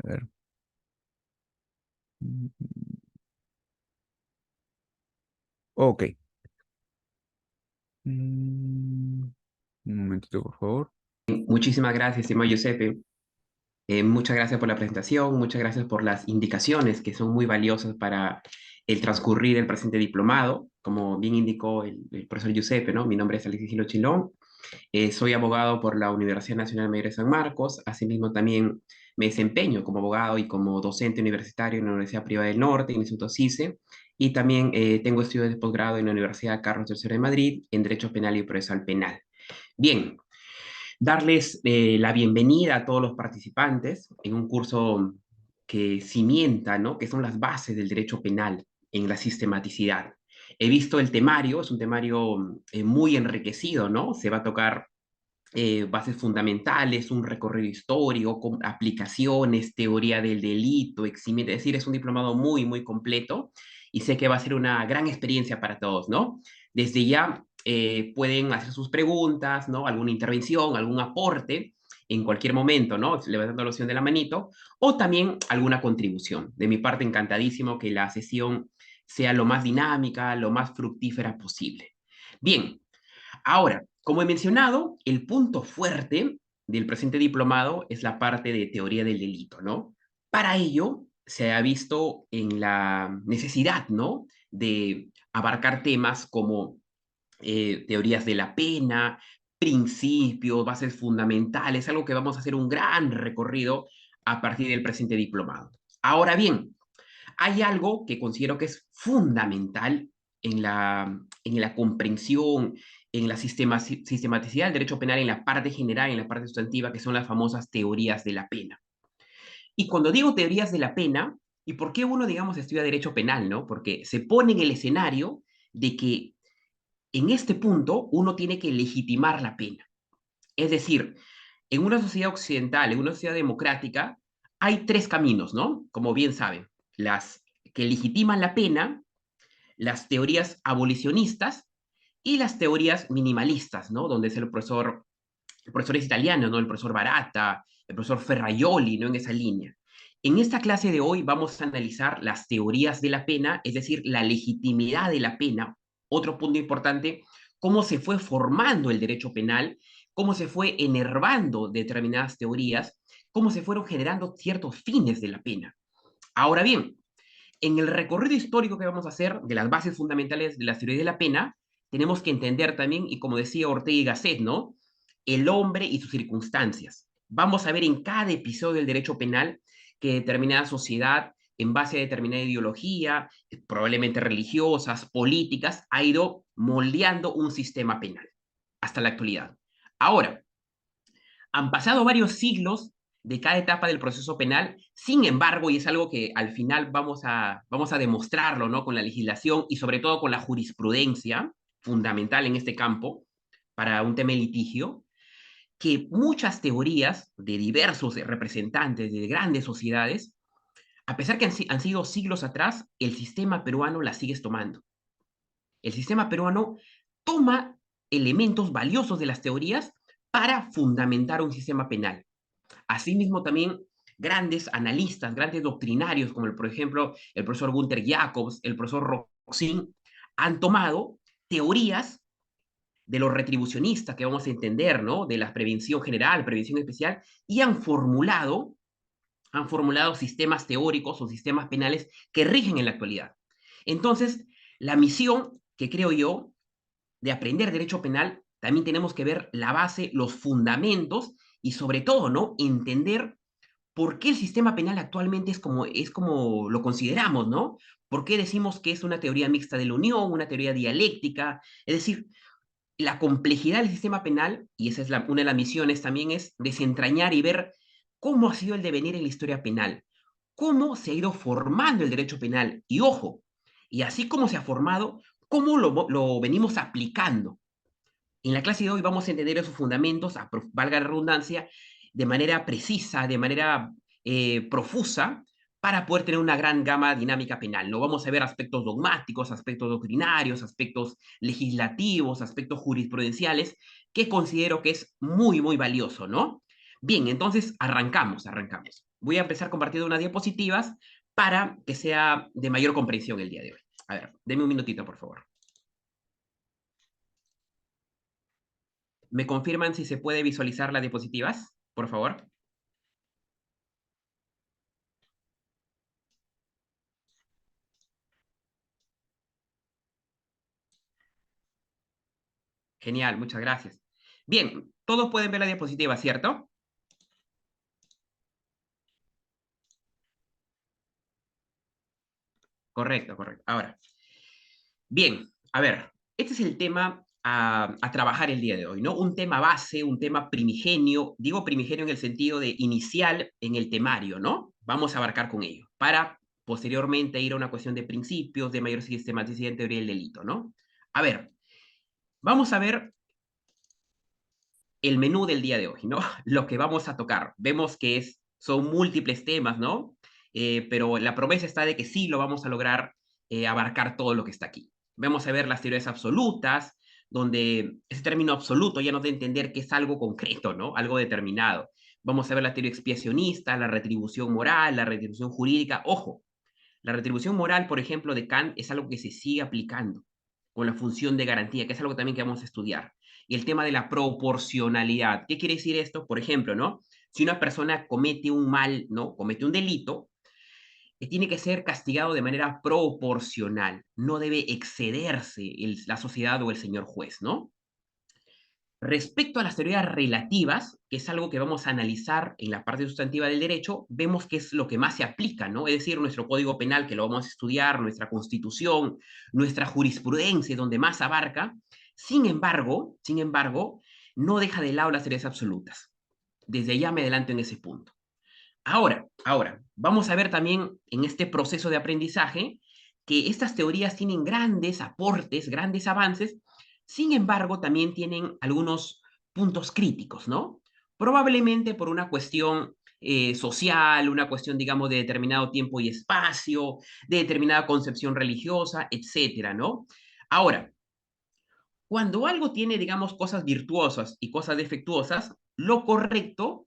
A ver. Mm, Ok. Mm, un momentito, por favor. Muchísimas gracias, estimado Giuseppe. Muchas gracias por la presentación, muchas gracias por las indicaciones que son muy valiosas para el transcurrir del presente diplomado. Como bien indicó el profesor Giuseppe, ¿no? Mi nombre es Alexis Gilo Chilón. Soy abogado por la Universidad Nacional Mayor de San Marcos. Asimismo, también me desempeño como abogado y como docente universitario en la Universidad Privada del Norte, en el Instituto CICE. Y también tengo estudios de posgrado en la Universidad Carlos III de Madrid en Derecho Penal y Procesal Penal. Bien, darles la bienvenida a todos los participantes en un curso que cimienta, ¿no? Que son las bases del derecho penal en la sistematicidad. He visto el temario, es un temario muy enriquecido, ¿no? Se va a tocar bases fundamentales, un recorrido histórico, con aplicaciones, teoría del delito, eximiente, es decir, es un diplomado muy, muy completo y sé que va a ser una gran experiencia para todos, ¿no? Desde ya pueden hacer sus preguntas, ¿no? Alguna intervención, algún aporte en cualquier momento, ¿no? Levantando la opción de la manito, o también alguna contribución. De mi parte, encantadísimo que la sesión sea lo más dinámica, lo más fructífera posible. Bien, ahora, como he mencionado, el punto fuerte del presente diplomado es la parte de teoría del delito, ¿no? Para ello, se ha visto en la necesidad, ¿no? De abarcar temas como teorías de la pena, principios, bases fundamentales, algo que vamos a hacer un gran recorrido a partir del presente diplomado. Ahora bien, hay algo que considero que es fundamental en la comprensión, en la sistematicidad del derecho penal, en la parte general, en la parte sustantiva, que son las famosas teorías de la pena. Y cuando digo teorías de la pena, ¿y por qué uno, digamos, estudia derecho penal, no? Porque se pone en el escenario de que en este punto uno tiene que legitimar la pena. Es decir, en una sociedad occidental, en una sociedad democrática, hay tres caminos, ¿no? Como bien saben, las que legitiman la pena, las teorías abolicionistas y las teorías minimalistas, ¿no? Donde es el profesor es italiano, ¿no? El profesor Barata, el profesor Ferraioli, ¿no? En esa línea. En esta clase de hoy vamos a analizar las teorías de la pena, es decir, la legitimidad de la pena. Otro punto importante, cómo se fue formando el derecho penal, cómo se fue enervando determinadas teorías, cómo se fueron generando ciertos fines de la pena. Ahora bien, en el recorrido histórico que vamos a hacer de las bases fundamentales de la teoría de la pena, tenemos que entender también, y como decía Ortega y Gasset, ¿no? El hombre y sus circunstancias. Vamos a ver en cada episodio del derecho penal que determinada sociedad, en base a determinada ideología, probablemente religiosas, políticas, ha ido moldeando un sistema penal hasta la actualidad. Ahora, han pasado varios siglos de cada etapa del proceso penal, sin embargo, y es algo que al final vamos a demostrarlo, ¿no? Con la legislación y sobre todo con la jurisprudencia, fundamental en este campo, para un tema de litigio, que muchas teorías de diversos representantes de grandes sociedades, a pesar que han sido siglos atrás, el sistema peruano las sigue tomando. El sistema peruano toma elementos valiosos de las teorías para fundamentar un sistema penal. Asimismo, también grandes analistas, grandes doctrinarios, como por ejemplo el profesor Gunther Jacobs, el profesor Roxin, han tomado teorías de los retribucionistas que vamos a entender, ¿no? De la prevención general, prevención especial, y han formulado sistemas teóricos o sistemas penales que rigen en la actualidad. Entonces, la misión que creo yo de aprender derecho penal, también tenemos que ver la base, los fundamentos y sobre todo, ¿no? Entender por qué el sistema penal actualmente es como lo consideramos, ¿no? ¿Por qué decimos que es una teoría mixta de la unión, una teoría dialéctica? Es decir, la complejidad del sistema penal, y esa es una de las misiones también, es desentrañar y ver cómo ha sido el devenir en la historia penal, cómo se ha ido formando el derecho penal, y ojo, y así como se ha formado, cómo lo venimos aplicando. En la clase de hoy vamos a entender esos fundamentos, valga la redundancia, de manera precisa, de manera profusa, para poder tener una gran gama dinámica penal. No vamos a ver aspectos dogmáticos, aspectos doctrinarios, aspectos legislativos, aspectos jurisprudenciales, que considero que es muy, muy valioso, ¿no? Bien, entonces arrancamos. Voy a empezar compartiendo unas diapositivas para que sea de mayor comprensión el día de hoy. A ver, deme un minutito, por favor. ¿Me confirman si se puede visualizar las diapositivas, por favor? Genial, muchas gracias. Bien, todos pueden ver la diapositiva, ¿cierto? Correcto, correcto. Ahora, bien, a ver, este es el tema a trabajar el día de hoy, ¿no? Un tema base, un tema primigenio, digo primigenio en el sentido de inicial en el temario, ¿no? Vamos a abarcar con ello, para posteriormente ir a una cuestión de principios, de mayor sistematicidad en teoría del delito, ¿no? A ver, vamos a ver el menú del día de hoy, ¿no? Lo que vamos a tocar. Vemos que son múltiples temas, ¿no? Pero la promesa está de que sí lo vamos a lograr abarcar todo lo que está aquí. Vamos a ver las teorías absolutas, donde ese término absoluto ya nos da a entender que es algo concreto, ¿no? Algo determinado. Vamos a ver la teoría expiacionista, la retribución moral, la retribución jurídica. Ojo, la retribución moral, por ejemplo, de Kant es algo que se sigue aplicando con la función de garantía, que es algo también que vamos a estudiar. Y el tema de la proporcionalidad. ¿Qué quiere decir esto? Por ejemplo, ¿no? Si una persona comete un mal, ¿no? Comete un delito, tiene que ser castigado de manera proporcional. No debe excederse la sociedad o el señor juez, ¿no? Respecto a las teorías relativas, que es algo que vamos a analizar en la parte sustantiva del derecho, vemos que es lo que más se aplica, ¿no? Es decir, nuestro Código Penal, que lo vamos a estudiar, nuestra Constitución, nuestra jurisprudencia, donde más abarca. Sin embargo, no deja de lado las teorías absolutas. Desde ya me adelanto en ese punto. Ahora, vamos a ver también en este proceso de aprendizaje que estas teorías tienen grandes aportes, grandes avances, sin embargo, también tienen algunos puntos críticos, ¿no? Probablemente por una cuestión social, una cuestión, digamos, de determinado tiempo y espacio, de determinada concepción religiosa, etcétera, ¿no? Ahora, cuando algo tiene, digamos, cosas virtuosas y cosas defectuosas, lo correcto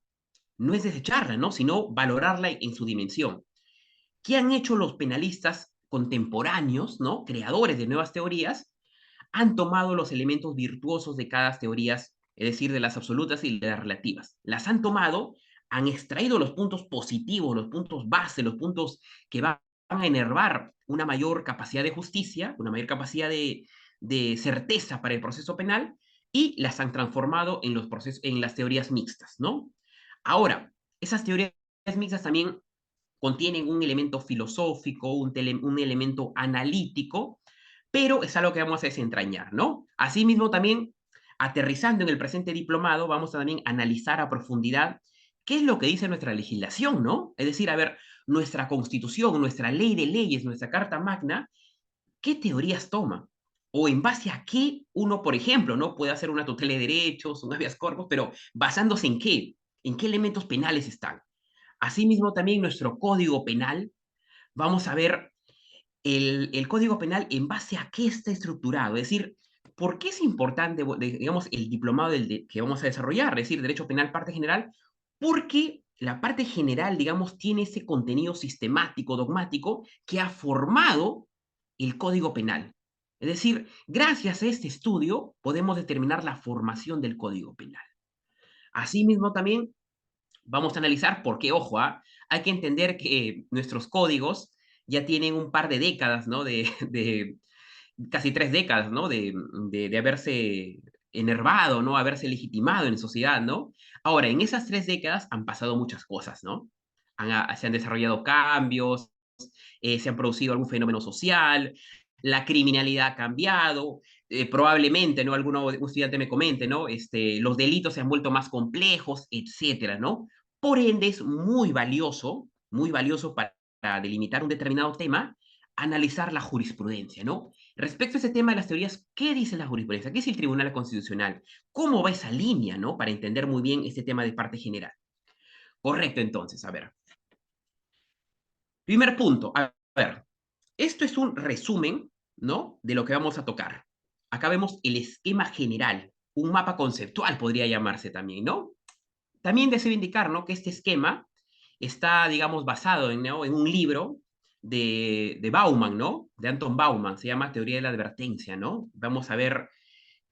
no es desecharla, ¿no? Sino valorarla en su dimensión. ¿Qué han hecho los penalistas contemporáneos, ¿no? Creadores de nuevas teorías? Han tomado los elementos virtuosos de cada teoría, es decir, de las absolutas y de las relativas. Las han tomado, han extraído los puntos positivos, los puntos base, los puntos que van a enervar una mayor capacidad de justicia, una mayor capacidad de certeza para el proceso penal, y las han transformado en, en las teorías mixtas, ¿no? Ahora, esas teorías mixtas también contienen un elemento filosófico, un elemento analítico, pero es algo que vamos a desentrañar, ¿no? Asimismo, también, aterrizando en el presente diplomado, vamos a también analizar a profundidad qué es lo que dice nuestra legislación, ¿no? Es decir, a ver, nuestra constitución, nuestra ley de leyes, nuestra carta magna, ¿qué teorías toma? O en base a qué uno, por ejemplo, ¿no? Puede hacer una tutela de derechos, un habeas corpus, pero basándose en qué? ¿En qué elementos penales están? Asimismo, también nuestro código penal, vamos a ver el código penal en base a qué está estructurado, es decir, ¿por qué es importante, digamos, el diplomado que vamos a desarrollar, es decir, derecho penal parte general? Porque la parte general, digamos, tiene ese contenido sistemático, dogmático, que ha formado el código penal. Es decir, gracias a este estudio podemos determinar la formación del código penal. Asimismo, también vamos a analizar porque, ojo, hay que entender que nuestros códigos ya tienen un par de décadas, ¿no? De casi 3 décadas, ¿no? De haberse enervado, ¿no? Haberse legitimado en sociedad, ¿no? Ahora, en esas 3 décadas han pasado muchas cosas, ¿no? Se han desarrollado cambios, se han producido algún fenómeno social, la criminalidad ha cambiado, probablemente, ¿no? Un estudiante me comente, ¿no? Los delitos se han vuelto más complejos, etcétera, ¿no? Por ende, es muy valioso para delimitar un determinado tema, analizar la jurisprudencia, ¿no? Respecto a ese tema de las teorías, ¿qué dice la jurisprudencia? ¿Qué dice el Tribunal Constitucional? ¿Cómo va esa línea, ¿no? Para entender muy bien este tema de parte general. Correcto, entonces, a ver. Primer punto, a ver, esto es un resumen, ¿no? De lo que vamos a tocar. Acá vemos el esquema general, un mapa conceptual podría llamarse también, ¿no? También deseo indicar, ¿no? Que este esquema está, digamos, basado en, ¿no? en un libro de Bauman, ¿no? De Anton Bauman, se llama Teoría de la Advertencia, ¿no? Vamos a ver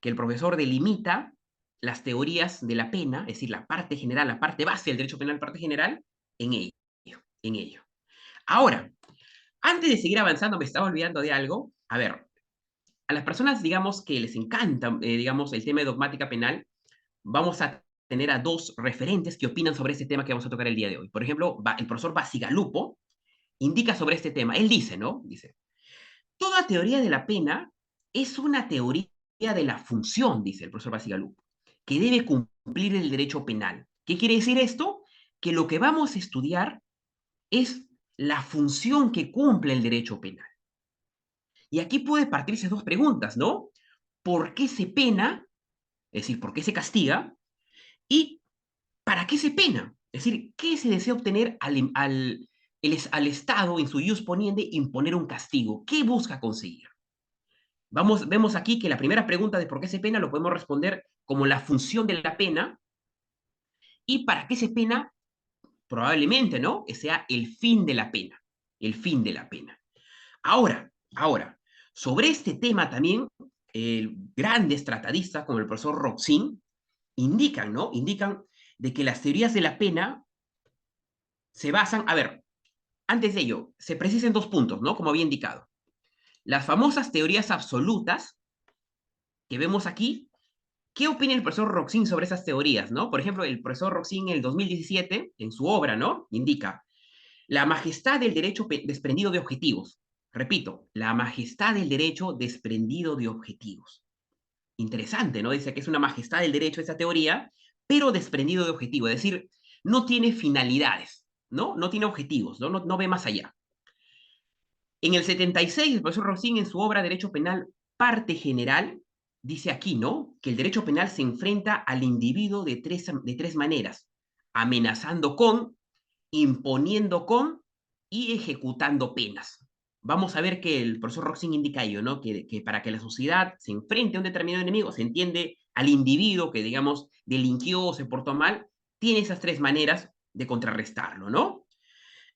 que el profesor delimita las teorías de la pena, es decir, la parte general, la parte base del derecho penal, parte general, en ello, en ello. Ahora, antes de seguir avanzando, me estaba olvidando de algo. A ver, a las personas, digamos, que les encanta, digamos, el tema de dogmática penal, vamos a tener a dos referentes que opinan sobre este tema que vamos a tocar el día de hoy. Por ejemplo, el profesor Basigalupo indica sobre este tema. Él dice, ¿no? Dice, toda teoría de la pena es una teoría de la función, dice el profesor Basigalupo, que debe cumplir el derecho penal. ¿Qué quiere decir esto? Que lo que vamos a estudiar es la función que cumple el derecho penal. Y aquí puede partirse dos preguntas, ¿no? ¿Por qué se pena? Es decir, ¿por qué se castiga? ¿Y para qué se pena? Es decir, ¿qué se desea obtener al Estado en su ius poniende imponer un castigo? ¿Qué busca conseguir? Vemos aquí que la primera pregunta de por qué se pena lo podemos responder como la función de la pena y para qué se pena probablemente, ¿no? Que sea el fin de la pena, el fin de la pena. Ahora, sobre este tema también, grandes tratadistas como el profesor Roxin indican, ¿no? Indican de que las teorías de la pena se basan, a ver, antes de ello, se precisan dos puntos, ¿no? Como había indicado. Las famosas teorías absolutas que vemos aquí, ¿qué opina el profesor Roxin sobre esas teorías, ¿no? Por ejemplo, el profesor Roxin en el 2017, en su obra, ¿no? Indica la majestad del derecho desprendido de objetivos. Repito, la majestad del derecho desprendido de objetivos. Interesante, ¿no? Dice que es una majestad del derecho esa teoría, pero desprendido de objetivo, es decir, no tiene finalidades, ¿no? No tiene objetivos, ¿no? No ve más allá. En el 76, el profesor Rossin, en su obra Derecho Penal, parte general, dice aquí, ¿no? Que el derecho penal se enfrenta al individuo de tres maneras: amenazando con, imponiendo con y ejecutando penas. Vamos a ver que el profesor Roxin indica ello, ¿no? Que para que la sociedad se enfrente a un determinado enemigo, se entiende al individuo que, digamos, delinquió o se portó mal, tiene esas tres maneras de contrarrestarlo, ¿no?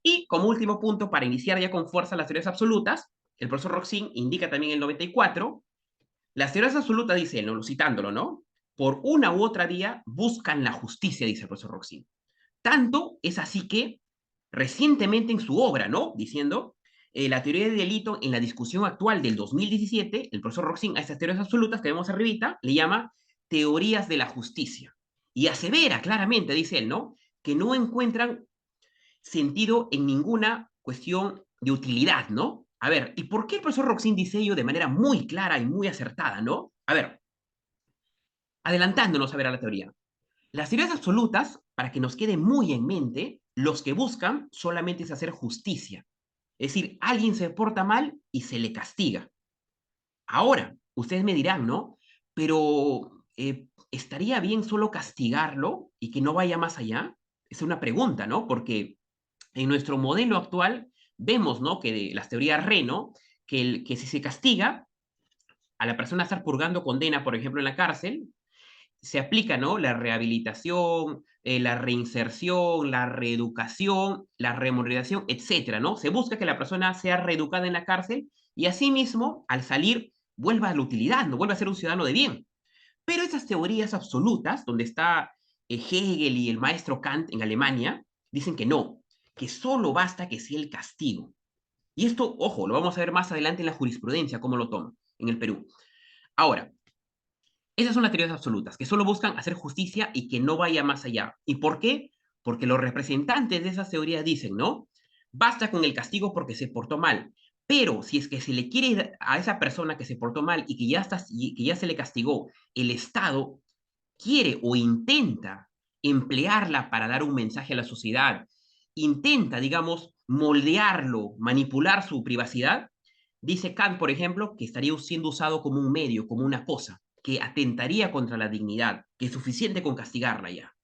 Y como último punto, para iniciar ya con fuerza las teorías absolutas, el profesor Roxin indica también en el 94, las teorías absolutas, dice él, ¿no? Citándolo, ¿no? Por una u otra vía buscan la justicia, dice el profesor Roxin. Tanto es así que recientemente en su obra, ¿no? Diciendo, la teoría de delito en la discusión actual del 2017, el profesor Roxin a estas teorías absolutas que vemos arribita le llama teorías de la justicia. Y asevera claramente, dice él, ¿no? Que no encuentran sentido en ninguna cuestión de utilidad, ¿no? A ver, ¿y por qué el profesor Roxin dice ello de manera muy clara y muy acertada, ¿no? A ver, adelantándonos a ver a la teoría. Las teorías absolutas, para que nos quede muy en mente, los que buscan solamente es hacer justicia. Es decir, alguien se porta mal y se le castiga. Ahora, ustedes me dirán, ¿no? Pero, ¿estaría bien solo castigarlo y que no vaya más allá? Es una pregunta, ¿no? Porque en nuestro modelo actual vemos, ¿no? Que de las teorías RE, ¿no? Que si se castiga a la persona a estar purgando condena, por ejemplo, en la cárcel, se aplica, ¿no? La rehabilitación, la reinserción, la reeducación, la remuneración, etcétera, ¿no? Se busca que la persona sea reeducada en la cárcel y asimismo, al salir, vuelva a la utilidad, no vuelva a ser un ciudadano de bien. Pero esas teorías absolutas, donde está Hegel y el maestro Kant en Alemania, dicen que no, que solo basta que sea el castigo. Y esto, ojo, lo vamos a ver más adelante en la jurisprudencia, cómo lo toman en el Perú. Ahora, esas son las teorías absolutas, que solo buscan hacer justicia y que no vaya más allá. ¿Y por qué? Porque los representantes de esas teorías dicen, ¿no? Basta con el castigo porque se portó mal. Pero si es que se le quiere a esa persona que se portó mal y que ya se le castigó, el Estado quiere o intenta emplearla para dar un mensaje a la sociedad, intenta, digamos, moldearlo, manipular su privacidad, dice Kant, por ejemplo, que estaría siendo usado como un medio, como una cosa, que atentaría contra la dignidad, que es suficiente con castigarla ya.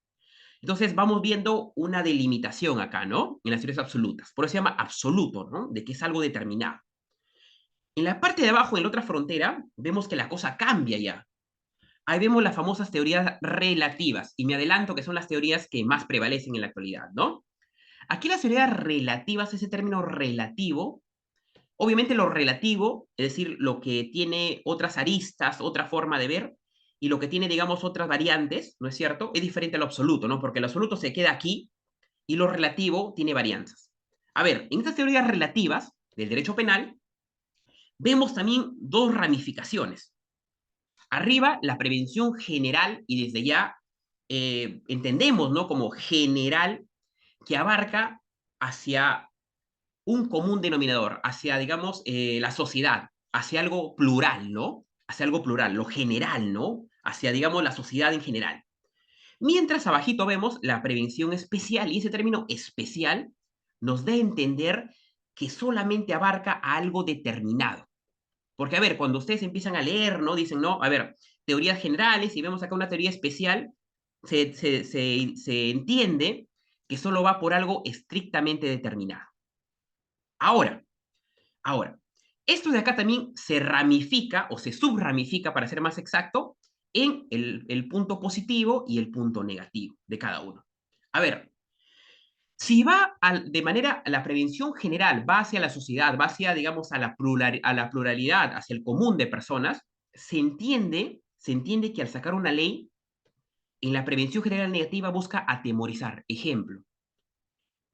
Entonces vamos viendo una delimitación acá, ¿no? En las teorías absolutas. Por eso se llama absoluto, ¿no? De que es algo determinado. En la parte de abajo, en la otra frontera, vemos que la cosa cambia ya. Ahí vemos las famosas teorías relativas, y me adelanto que son las teorías que más prevalecen en la actualidad, ¿no? Aquí las teorías relativas, ese término relativo, obviamente lo relativo, es decir, lo que tiene otras aristas, otra forma de ver, y lo que tiene, digamos, otras variantes, ¿no es cierto? Es diferente al absoluto, ¿no? Porque el absoluto se queda aquí y lo relativo tiene varianzas. A ver, en estas teorías relativas del derecho penal, vemos también dos ramificaciones. Arriba, la prevención general, y desde ya entendemos, ¿no? Como general, que abarca hacia un común denominador, hacia, digamos, la sociedad, hacia algo plural, ¿no? Hacia algo plural, lo general, ¿no? Hacia, digamos, la sociedad en general. Mientras abajito vemos la prevención especial, y ese término especial nos da a entender que solamente abarca a algo determinado. Porque, a ver, cuando ustedes empiezan a leer, ¿no? Dicen, no, a ver, teorías generales, y vemos acá una teoría especial, se entiende que solo va por algo estrictamente determinado. Ahora, Ahora, esto de acá también se ramifica o se subramifica, para ser más exacto, en el punto positivo y el punto negativo de cada uno. A ver, si va de manera, la prevención general va hacia la sociedad, va hacia, digamos, a la pluralidad, hacia el común de personas, se entiende que al sacar una ley, en la prevención general negativa busca atemorizar. Ejemplo,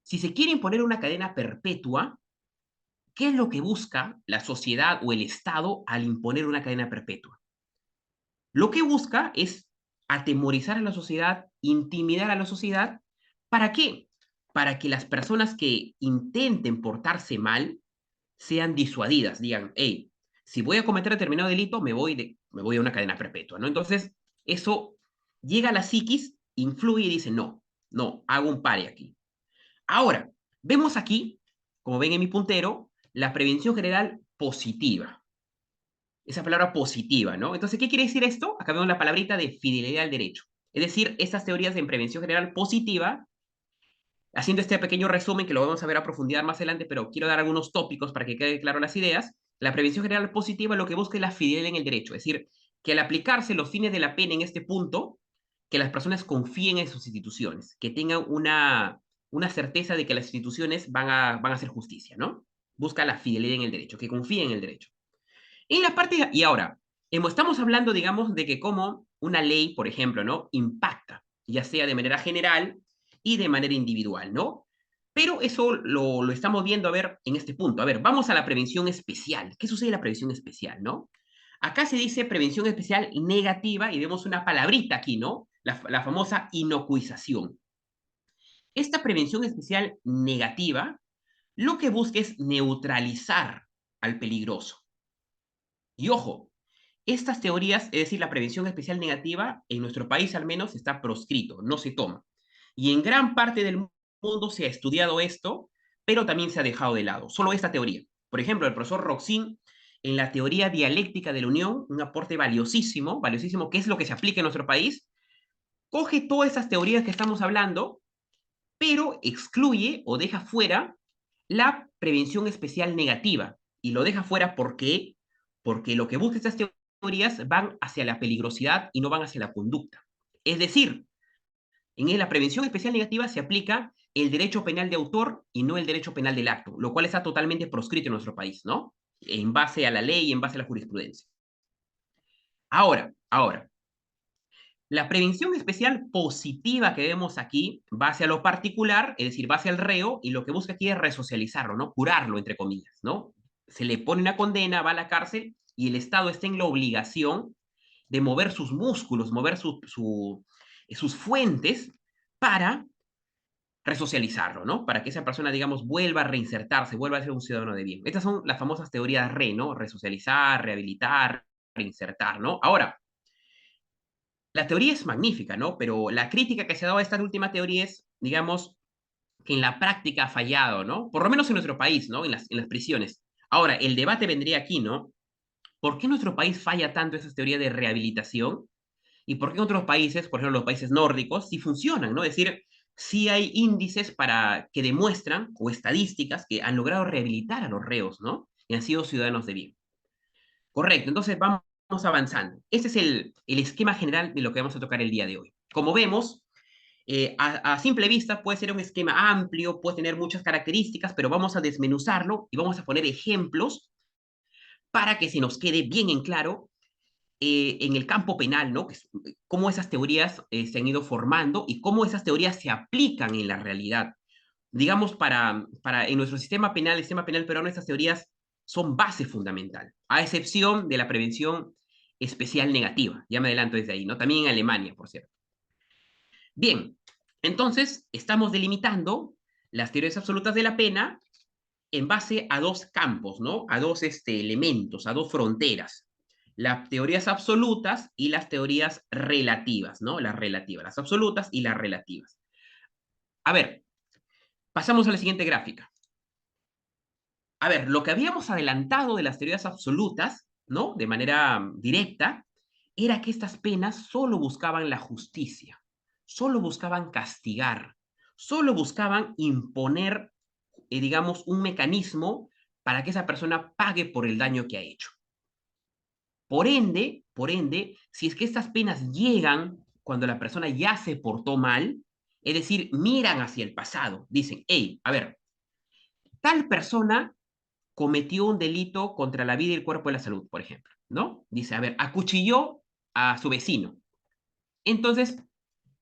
si se quiere imponer una cadena perpetua, ¿qué es lo que busca la sociedad o el Estado al imponer una cadena perpetua? Lo que busca es atemorizar a la sociedad, intimidar a la sociedad. ¿Para qué? Para que las personas que intenten portarse mal sean disuadidas, digan, hey, si voy a cometer determinado delito, me voy a una cadena perpetua, ¿no? Entonces, eso llega a la psiquis, influye y dice, no, no, hago un pare aquí. Ahora, vemos aquí, como ven en mi puntero, la prevención general positiva. Esa palabra positiva, ¿no? Entonces, ¿qué quiere decir esto? Acá vemos la palabrita de fidelidad al derecho. Es decir, estas teorías en prevención general positiva, haciendo este pequeño resumen que lo vamos a ver a profundidad más adelante, pero quiero dar algunos tópicos para que quede claro las ideas. La prevención general positiva lo que busca es la fidelidad en el derecho, es decir, que al aplicarse los fines de la pena en este punto, que las personas confíen en sus instituciones, que tengan una certeza de que las instituciones van a hacer justicia, ¿no? Busca la fidelidad en el derecho, que confíen en el derecho. En la parte, y ahora, estamos hablando, digamos, de que como una ley, por ejemplo, ¿no? Impacta, ya sea de manera general y de manera individual, ¿no? Pero eso lo estamos viendo, a ver, en este punto. A ver, vamos a la prevención especial. ¿Qué sucede en la prevención especial, no? Acá se dice prevención especial negativa y vemos una palabrita aquí, ¿no? La famosa inocuización. Esta prevención especial negativa lo que busca es neutralizar al peligroso. Y ojo, estas teorías, es decir, la prevención especial negativa, en nuestro país al menos está proscrito, no se toma. Y en gran parte del mundo se ha estudiado esto, pero también se ha dejado de lado. Solo esta teoría. Por ejemplo, el profesor Roxin, en la teoría dialéctica de la unión, un aporte valiosísimo, valiosísimo, que es lo que se aplica en nuestro país, coge todas esas teorías que estamos hablando, pero excluye o deja fuera la prevención especial negativa. Y lo deja fuera porque lo que busca estas teorías van hacia la peligrosidad y no van hacia la conducta. Es decir, en la prevención especial negativa se aplica el derecho penal de autor y no el derecho penal del acto, lo cual está totalmente proscrito en nuestro país, ¿no? En base a la ley y en base a la jurisprudencia. Ahora, la prevención especial positiva que vemos aquí va hacia lo particular, es decir, va hacia el reo, y lo que busca aquí es resocializarlo, ¿no? Curarlo, entre comillas, ¿no? Se le pone una condena, va a la cárcel, y el Estado está en la obligación de mover sus músculos, mover sus fuentes para resocializarlo, ¿no? Para que esa persona, digamos, vuelva a reinsertarse, vuelva a ser un ciudadano de bien. Estas son las famosas teorías RE, ¿no? Resocializar, rehabilitar, reinsertar, ¿no? Ahora, la teoría es magnífica, ¿no? Pero la crítica que se ha dado a esta última teoría es, digamos, que en la práctica ha fallado, ¿no? Por lo menos en nuestro país, ¿no? En las prisiones. Ahora, el debate vendría aquí, ¿no? ¿Por qué nuestro país falla tanto esa teoría de rehabilitación? ¿Y por qué en otros países, por ejemplo, los países nórdicos, sí funcionan, ¿no? Es decir, sí hay índices que demuestran, o estadísticas, que han logrado rehabilitar a los reos, ¿no? Y han sido ciudadanos de bien. Correcto, entonces vamos avanzando. Este es el esquema general de lo que vamos a tocar el día de hoy. Como vemos, A simple vista puede ser un esquema amplio, puede tener muchas características, pero vamos a desmenuzarlo y vamos a poner ejemplos para que se nos quede bien en claro en el campo penal, ¿no? Cómo esas teorías se han ido formando y cómo esas teorías se aplican en la realidad. Digamos, en nuestro sistema penal, el sistema penal peruano, estas teorías son base fundamental, a excepción de la prevención especial negativa. Ya me adelanto desde ahí, ¿no? También en Alemania, por cierto. Bien, entonces estamos delimitando las teorías absolutas de la pena en base a dos campos, ¿no? A dos elementos, a dos fronteras. Las teorías absolutas y las teorías relativas, ¿no? Las relativas, las absolutas y las relativas. A ver, pasamos a la siguiente gráfica. A ver, lo que habíamos adelantado de las teorías absolutas, ¿no? De manera directa, era que estas penas solo buscaban la justicia, solo buscaban castigar, solo buscaban imponer, digamos, un mecanismo para que esa persona pague por el daño que ha hecho. Por ende, si es que estas penas llegan cuando la persona ya se portó mal, es decir, miran hacia el pasado, dicen, hey, a ver, tal persona cometió un delito contra la vida y el cuerpo y la salud, por ejemplo, ¿no? Dice, a ver, acuchilló a su vecino. Entonces,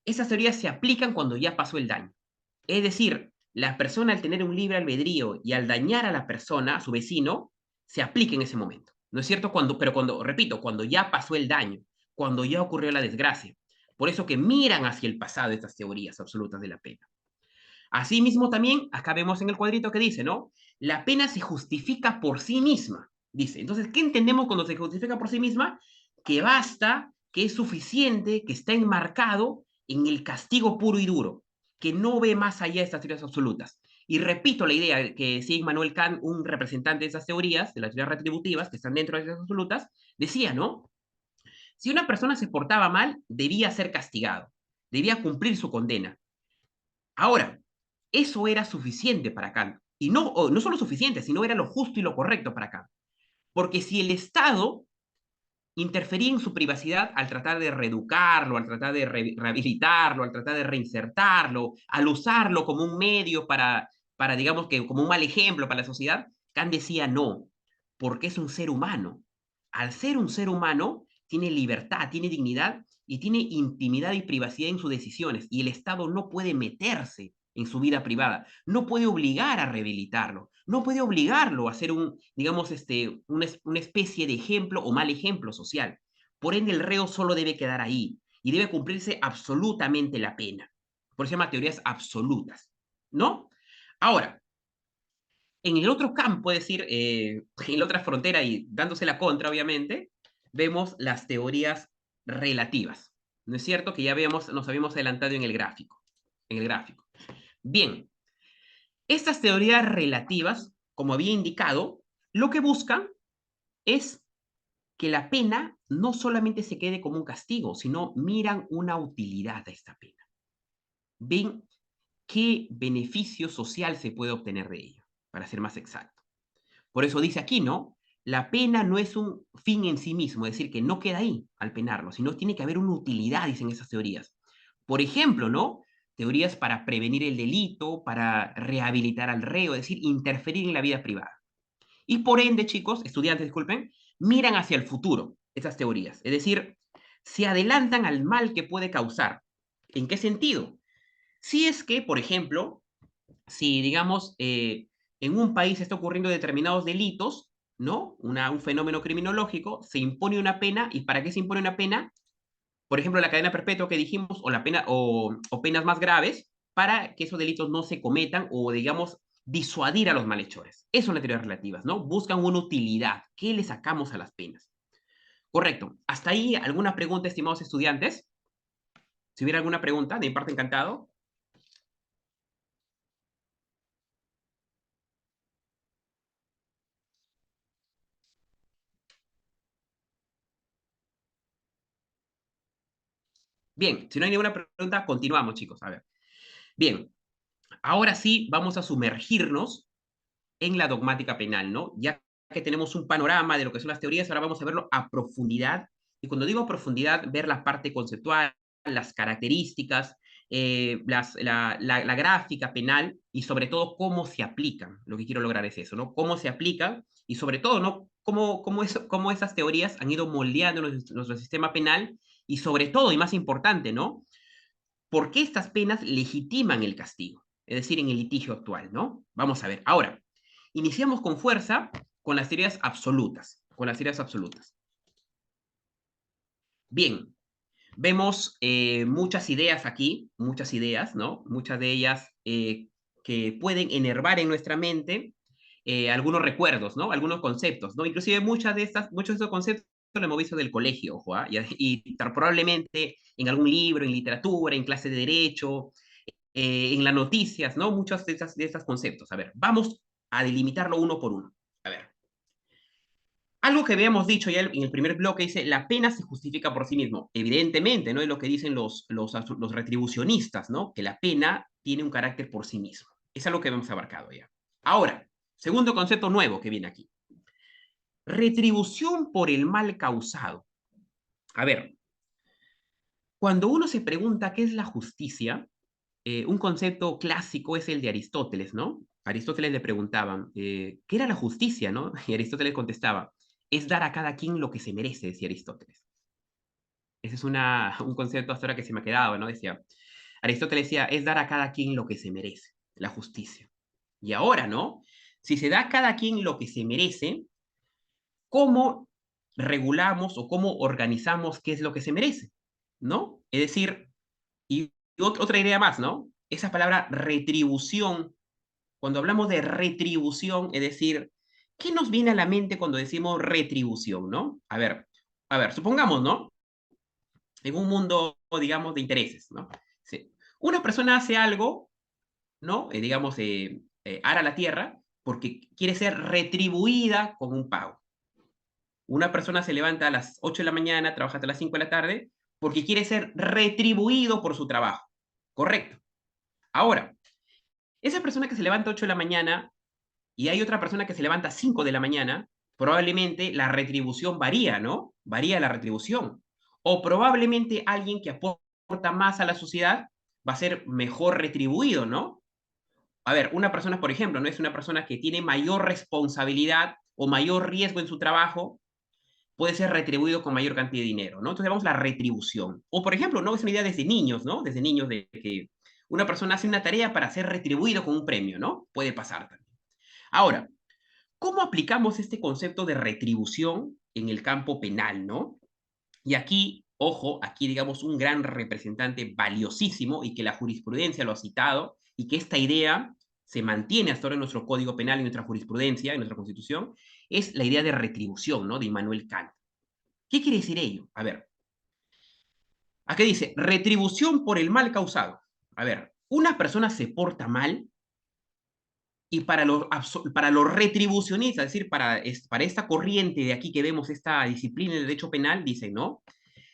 esas teorías se aplican cuando ya pasó el daño. Es decir, la persona al tener un libre albedrío y al dañar a la persona, a su vecino, se aplica en ese momento. ¿No es cierto? Pero cuando, repito, cuando ya pasó el daño, cuando ya ocurrió la desgracia. Por eso que miran hacia el pasado estas teorías absolutas de la pena. Asimismo, también, acá vemos en el cuadrito que dice, ¿no? La pena se justifica por sí misma, dice. Entonces, ¿qué entendemos cuando se justifica por sí misma? Que basta, que es suficiente, que está enmarcado en el castigo puro y duro, que no ve más allá de estas teorías absolutas. Y repito la idea que decía Immanuel Kant, un representante de esas teorías, de las teorías retributivas, que están dentro de las teorías absolutas, decía, ¿no? Si una persona se portaba mal, debía ser castigado, debía cumplir su condena. Ahora, eso era suficiente para Kant. Y no, no solo suficiente, sino era lo justo y lo correcto para Kant. Porque si el Estado interfería en su privacidad al tratar de reeducarlo, al tratar de rehabilitarlo, al tratar de reinsertarlo, al usarlo como un medio para, digamos que como un mal ejemplo para la sociedad, Kant decía no, porque es un ser humano. Al ser un ser humano, tiene libertad, tiene dignidad y tiene intimidad y privacidad en sus decisiones, y el Estado no puede meterse en su vida privada, no puede obligar a rehabilitarlo, no puede obligarlo a ser digamos, una especie de ejemplo o mal ejemplo social. Por ende, el reo solo debe quedar ahí y debe cumplirse absolutamente la pena. Por eso se llama teorías absolutas, ¿no? Ahora, en el otro campo, es decir, en la otra frontera y dándose la contra, obviamente, vemos las teorías relativas. ¿No es cierto? Que ya nos habíamos adelantado en el gráfico. En el gráfico. Bien, estas teorías relativas, como había indicado, lo que buscan es que la pena no solamente se quede como un castigo, sino miran una utilidad a esta pena. Ven qué beneficio social se puede obtener de ello, para ser más exacto. Por eso dice aquí, ¿no? La pena no es un fin en sí mismo, es decir, que no queda ahí al penarlo, sino tiene que haber una utilidad, dicen esas teorías. Por ejemplo, ¿no? Teorías para prevenir el delito, para rehabilitar al reo, es decir, interferir en la vida privada. Y por ende, chicos, estudiantes, disculpen, miran hacia el futuro esas teorías, es decir, se adelantan al mal que puede causar. ¿En qué sentido? Si es que, por ejemplo, si, digamos, en un país está ocurriendo determinados delitos, ¿no? Un fenómeno criminológico, se impone una pena, ¿y para qué se impone una pena? Por ejemplo, la cadena perpetua que dijimos, o la pena, o penas más graves, para que esos delitos no se cometan, o digamos, disuadir a los malhechores. Eso son las teorías relativas, ¿no? Buscan una utilidad. ¿Qué le sacamos a las penas? Correcto. ¿Hasta ahí alguna pregunta, estimados estudiantes? Si hubiera alguna pregunta, de mi parte encantado. Bien, si no hay ninguna pregunta, continuamos, chicos. A ver. Bien, ahora sí vamos a sumergirnos en la dogmática penal, ¿no? Ya que tenemos un panorama de lo que son las teorías, ahora vamos a verlo a profundidad. Y cuando digo a profundidad, ver la parte conceptual, las características, la gráfica penal y sobre todo cómo se aplican. Lo que quiero lograr es eso, ¿no? Cómo se aplican y sobre todo, ¿no? Cómo esas teorías han ido moldeando nuestro sistema penal y sobre todo, y más importante, ¿no? ¿Por qué estas penas legitiman el castigo? Es decir, en el litigio actual, ¿no? Vamos a ver. Ahora, iniciamos con fuerza con las teorías absolutas, con las teorías absolutas. Bien, vemos muchas ideas aquí, muchas ideas, ¿no? Muchas de ellas que pueden enervar en nuestra mente algunos recuerdos, ¿no? Algunos conceptos, ¿no? Inclusive muchos de estos conceptos los hemos visto del colegio, ojo, ¿ah? Y probablemente en algún libro, en literatura, en clase de derecho, en las noticias, ¿no? Muchos de estos conceptos. A ver, vamos a delimitarlo uno por uno. A ver, algo que habíamos dicho ya en el primer bloque dice, la pena se justifica por sí mismo. Evidentemente, ¿no? Es lo que dicen los retribucionistas, ¿no? Que la pena tiene un carácter por sí mismo. Es algo que hemos abarcado ya. Ahora, segundo concepto nuevo que viene aquí. Retribución por el mal causado. A ver, cuando uno se pregunta qué es la justicia, un concepto clásico es el de Aristóteles, ¿no? Aristóteles le preguntaban, ¿qué era la justicia, no? Y Aristóteles contestaba, es dar a cada quien lo que se merece, decía Aristóteles. Ese es un concepto hasta ahora que se me ha quedado, ¿no? Decía, Aristóteles decía, es dar a cada quien lo que se merece, la justicia. Y ahora, ¿no? Si se da a cada quien lo que se merece, ¿cómo regulamos o cómo organizamos qué es lo que se merece? ¿No? Es decir, y otra idea más, ¿no? Esa palabra retribución, cuando hablamos de retribución, es decir, ¿qué nos viene a la mente cuando decimos retribución, ¿no? A ver, supongamos, ¿no? En un mundo, digamos, de intereses, ¿no? Sí. Una persona hace algo, ¿no? Digamos, ara la tierra porque quiere ser retribuida con un pago. Una persona se levanta a las 8 de la mañana, trabaja hasta las 5 de la tarde, porque quiere ser retribuido por su trabajo. Correcto. Ahora, esa persona que se levanta a 8 de la mañana y hay otra persona que se levanta a 5 de la mañana, probablemente la retribución varía, ¿no? Varía la retribución. O probablemente alguien que aporta más a la sociedad va a ser mejor retribuido, ¿no? A ver, una persona, por ejemplo, no es una persona que tiene mayor responsabilidad o mayor riesgo en su trabajo, puede ser retribuido con mayor cantidad de dinero, ¿no? Entonces vamos a la retribución. O por ejemplo, ¿no? Es una idea desde niños, ¿no? Desde niños de que una persona hace una tarea para ser retribuido con un premio, ¿no? Puede pasar también. Ahora, ¿cómo aplicamos este concepto de retribución en el campo penal, no? Y aquí, ojo, aquí digamos un gran representante valiosísimo y que la jurisprudencia lo ha citado y que esta idea se mantiene hasta ahora en nuestro Código Penal, en nuestra jurisprudencia, en nuestra Constitución, es la idea de retribución, ¿no? De Immanuel Kant. ¿Qué quiere decir ello? A ver, aquí dice, retribución por el mal causado. A ver, una persona se porta mal y para los retribucionistas, es decir, para esta corriente de aquí que vemos, esta disciplina del derecho penal, dice, ¿no?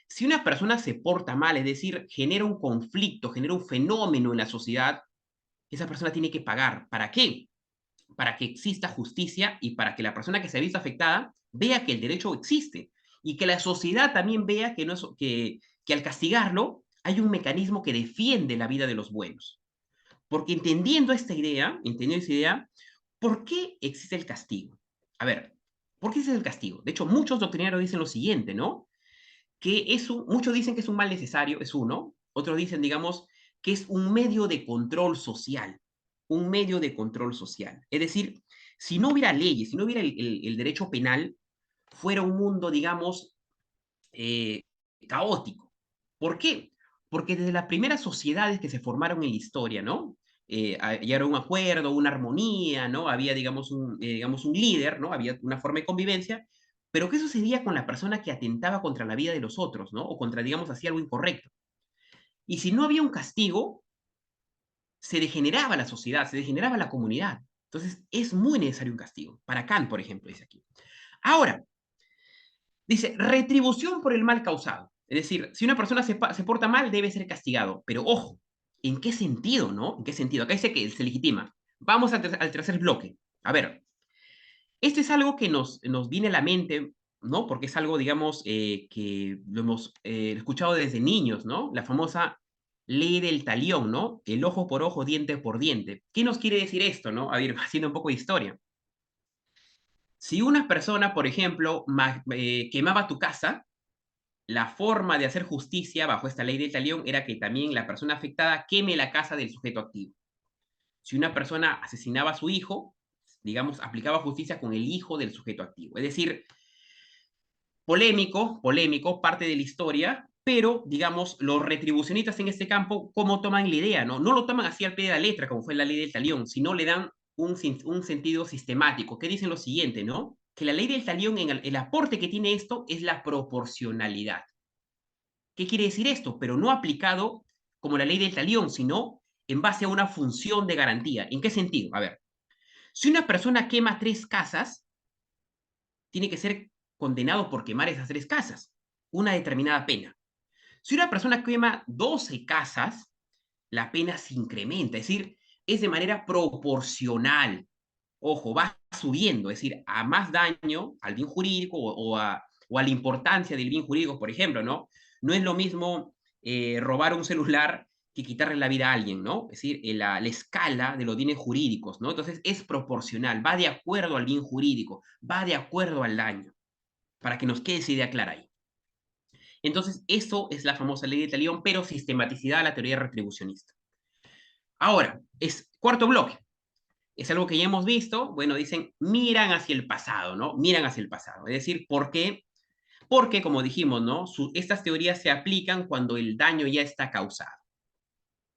Si una persona se porta mal, es decir, genera un conflicto, genera un fenómeno en la sociedad, esa persona tiene que pagar. ¿Para qué? Para que exista justicia y para que la persona que se ha visto afectada vea que el derecho existe y que la sociedad también vea que, no es, que al castigarlo hay un mecanismo que defiende la vida de los buenos. Porque entendiendo esta idea, ¿por qué existe el castigo? A ver, ¿por qué existe el castigo? De hecho, muchos doctrinarios dicen lo siguiente, ¿no? Muchos dicen que es un mal necesario, es uno. Otros dicen, digamos, que es un medio de control social. Un medio de control social. Es decir, si no hubiera leyes, si no hubiera el derecho penal, fuera un mundo, digamos, eh, caótico. ¿Por qué? Porque desde las primeras sociedades que se formaron en la historia, ¿no? Ya era un acuerdo, una armonía, ¿no? Había, digamos, un líder, ¿no? Había una forma de convivencia, pero ¿qué sucedía con la persona que atentaba contra la vida de los otros, ¿no? O contra, digamos, hacía algo incorrecto. Y si no había un castigo, se degeneraba la sociedad, se degeneraba la comunidad. Entonces, es muy necesario un castigo. Para Kant, por ejemplo, dice aquí. Ahora, dice, retribución por el mal causado. Es decir, si una persona se porta mal, debe ser castigado. Pero ojo, ¿en qué sentido, no? ¿En qué sentido? Acá dice que se legitima. Vamos al tercer bloque. A ver, esto es algo que nos viene a la mente, ¿no? Porque es algo, digamos, que lo hemos escuchado desde niños, ¿no? La famosa ley del talión, ¿no? El ojo por ojo, diente por diente. ¿Qué nos quiere decir esto, no? A ver, haciendo un poco de historia. Si una persona, por ejemplo, quemaba tu casa, la forma de hacer justicia bajo esta ley del talión era que también la persona afectada queme la casa del sujeto activo. Si una persona asesinaba a su hijo, digamos, aplicaba justicia con el hijo del sujeto activo. Es decir, polémico, parte de la historia, pero, digamos, los retribucionistas en este campo, ¿cómo toman la idea? No, no lo toman así al pie de la letra, como fue la ley del talión, sino le dan un sentido sistemático, que dicen lo siguiente, ¿no? Que la ley del talión, en el aporte que tiene esto, es la proporcionalidad. ¿Qué quiere decir esto? Pero no aplicado como la ley del talión, sino en base a una función de garantía. ¿En qué sentido? A ver, si una persona quema 3 casas, tiene que ser condenado por quemar esas 3 casas, una determinada pena. Si una persona quema 12 casas, la pena se incrementa, es decir, es de manera proporcional. Ojo, va subiendo, es decir, a más daño al bien jurídico o a la importancia del bien jurídico, por ejemplo, ¿no? No es lo mismo robar un celular que quitarle la vida a alguien, ¿no? Es decir, la escala de los bienes jurídicos, ¿no? Entonces es proporcional, va de acuerdo al bien jurídico, va de acuerdo al daño, para que nos quede esa idea clara ahí. Entonces, eso es la famosa ley de talión, pero sistematizada a la teoría retribucionista. Ahora, es cuarto bloque. Es algo que ya hemos visto. Bueno, dicen, miran hacia el pasado, ¿no? Miran hacia el pasado. Es decir, ¿por qué? Porque, como dijimos, ¿no? Estas teorías se aplican cuando el daño ya está causado.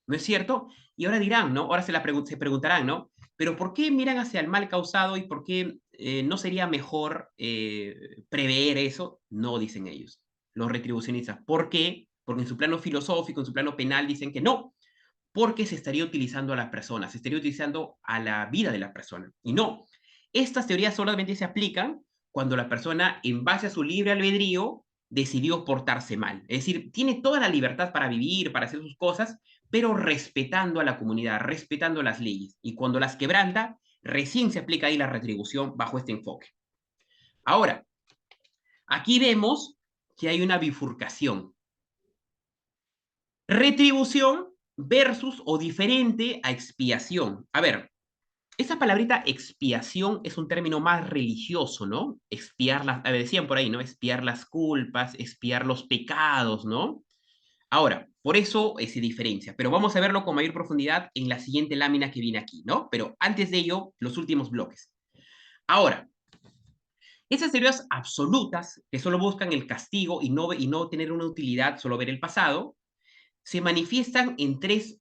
¿No es cierto? Y ahora dirán, ¿no? Ahora se preguntarán, ¿no? Pero ¿por qué miran hacia el mal causado y por qué no sería mejor prever eso? No, dicen ellos, los retribucionistas. ¿Por qué? Porque en su plano filosófico, en su plano penal, dicen que no, porque se estaría utilizando a la persona, se estaría utilizando a la vida de la persona. Y no, estas teorías solamente se aplican cuando la persona, en base a su libre albedrío, decidió portarse mal. Es decir, tiene toda la libertad para vivir, para hacer sus cosas, pero respetando a la comunidad, respetando las leyes. Y cuando las quebranta, recién se aplica ahí la retribución bajo este enfoque. Ahora, aquí vemos que hay una bifurcación. Retribución versus o diferente a expiación. A ver, esa palabrita expiación es un término más religioso, ¿no? Expiar las, a ver, decían por ahí, ¿no? Expiar las culpas, expiar los pecados, ¿no? Ahora, por eso se diferencia, pero vamos a verlo con mayor profundidad en la siguiente lámina que viene aquí, ¿no? Pero antes de ello, los últimos bloques. Ahora, esas teorías absolutas que solo buscan el castigo y no tener una utilidad, solo ver el pasado, se manifiestan en 3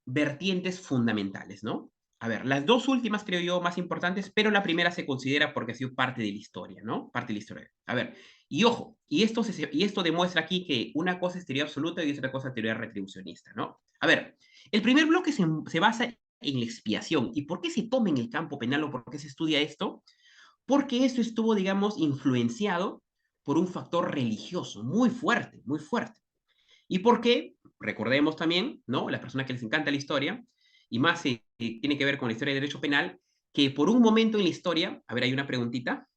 vertientes fundamentales, ¿no? A ver, las 2 últimas creo yo más importantes, pero la primera se considera porque ha sido parte de la historia, ¿no? Parte de la historia. A ver, y ojo, y esto demuestra aquí que una cosa es teoría absoluta y otra cosa es teoría retribucionista, ¿no? A ver, el primer bloque se basa en la expiación. ¿Y por qué se toma en el campo penal o por qué se estudia esto? Porque esto estuvo, digamos, influenciado por un factor religioso muy fuerte, muy fuerte. ¿Y por qué? Recordemos también, ¿no? Las personas que les encanta la historia, y más si tiene que ver con la historia de derecho penal, que por un momento en la historia, a ver, hay una preguntita.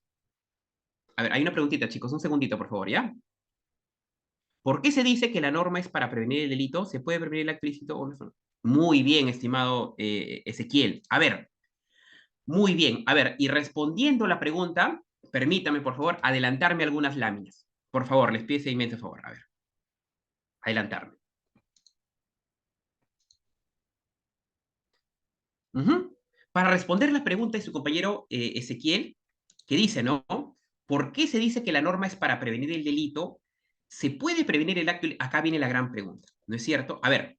A ver, hay una preguntita, chicos, un segundito, por favor, ¿ya? ¿Por qué se dice que la norma es para prevenir el delito? ¿Se puede prevenir el acto ilícito o no? Muy bien, estimado Ezequiel. A ver, muy bien. A ver, y respondiendo la pregunta, permítame, por favor, adelantarme algunas láminas. Por favor, les pido ese inmenso favor. A ver, adelantarme. Ujú. Para responder la pregunta de su compañero Ezequiel, que dice, ¿no? ¿Por qué se dice que la norma es para prevenir el delito? ¿Se puede prevenir el acto? Acá viene la gran pregunta, ¿no es cierto? A ver.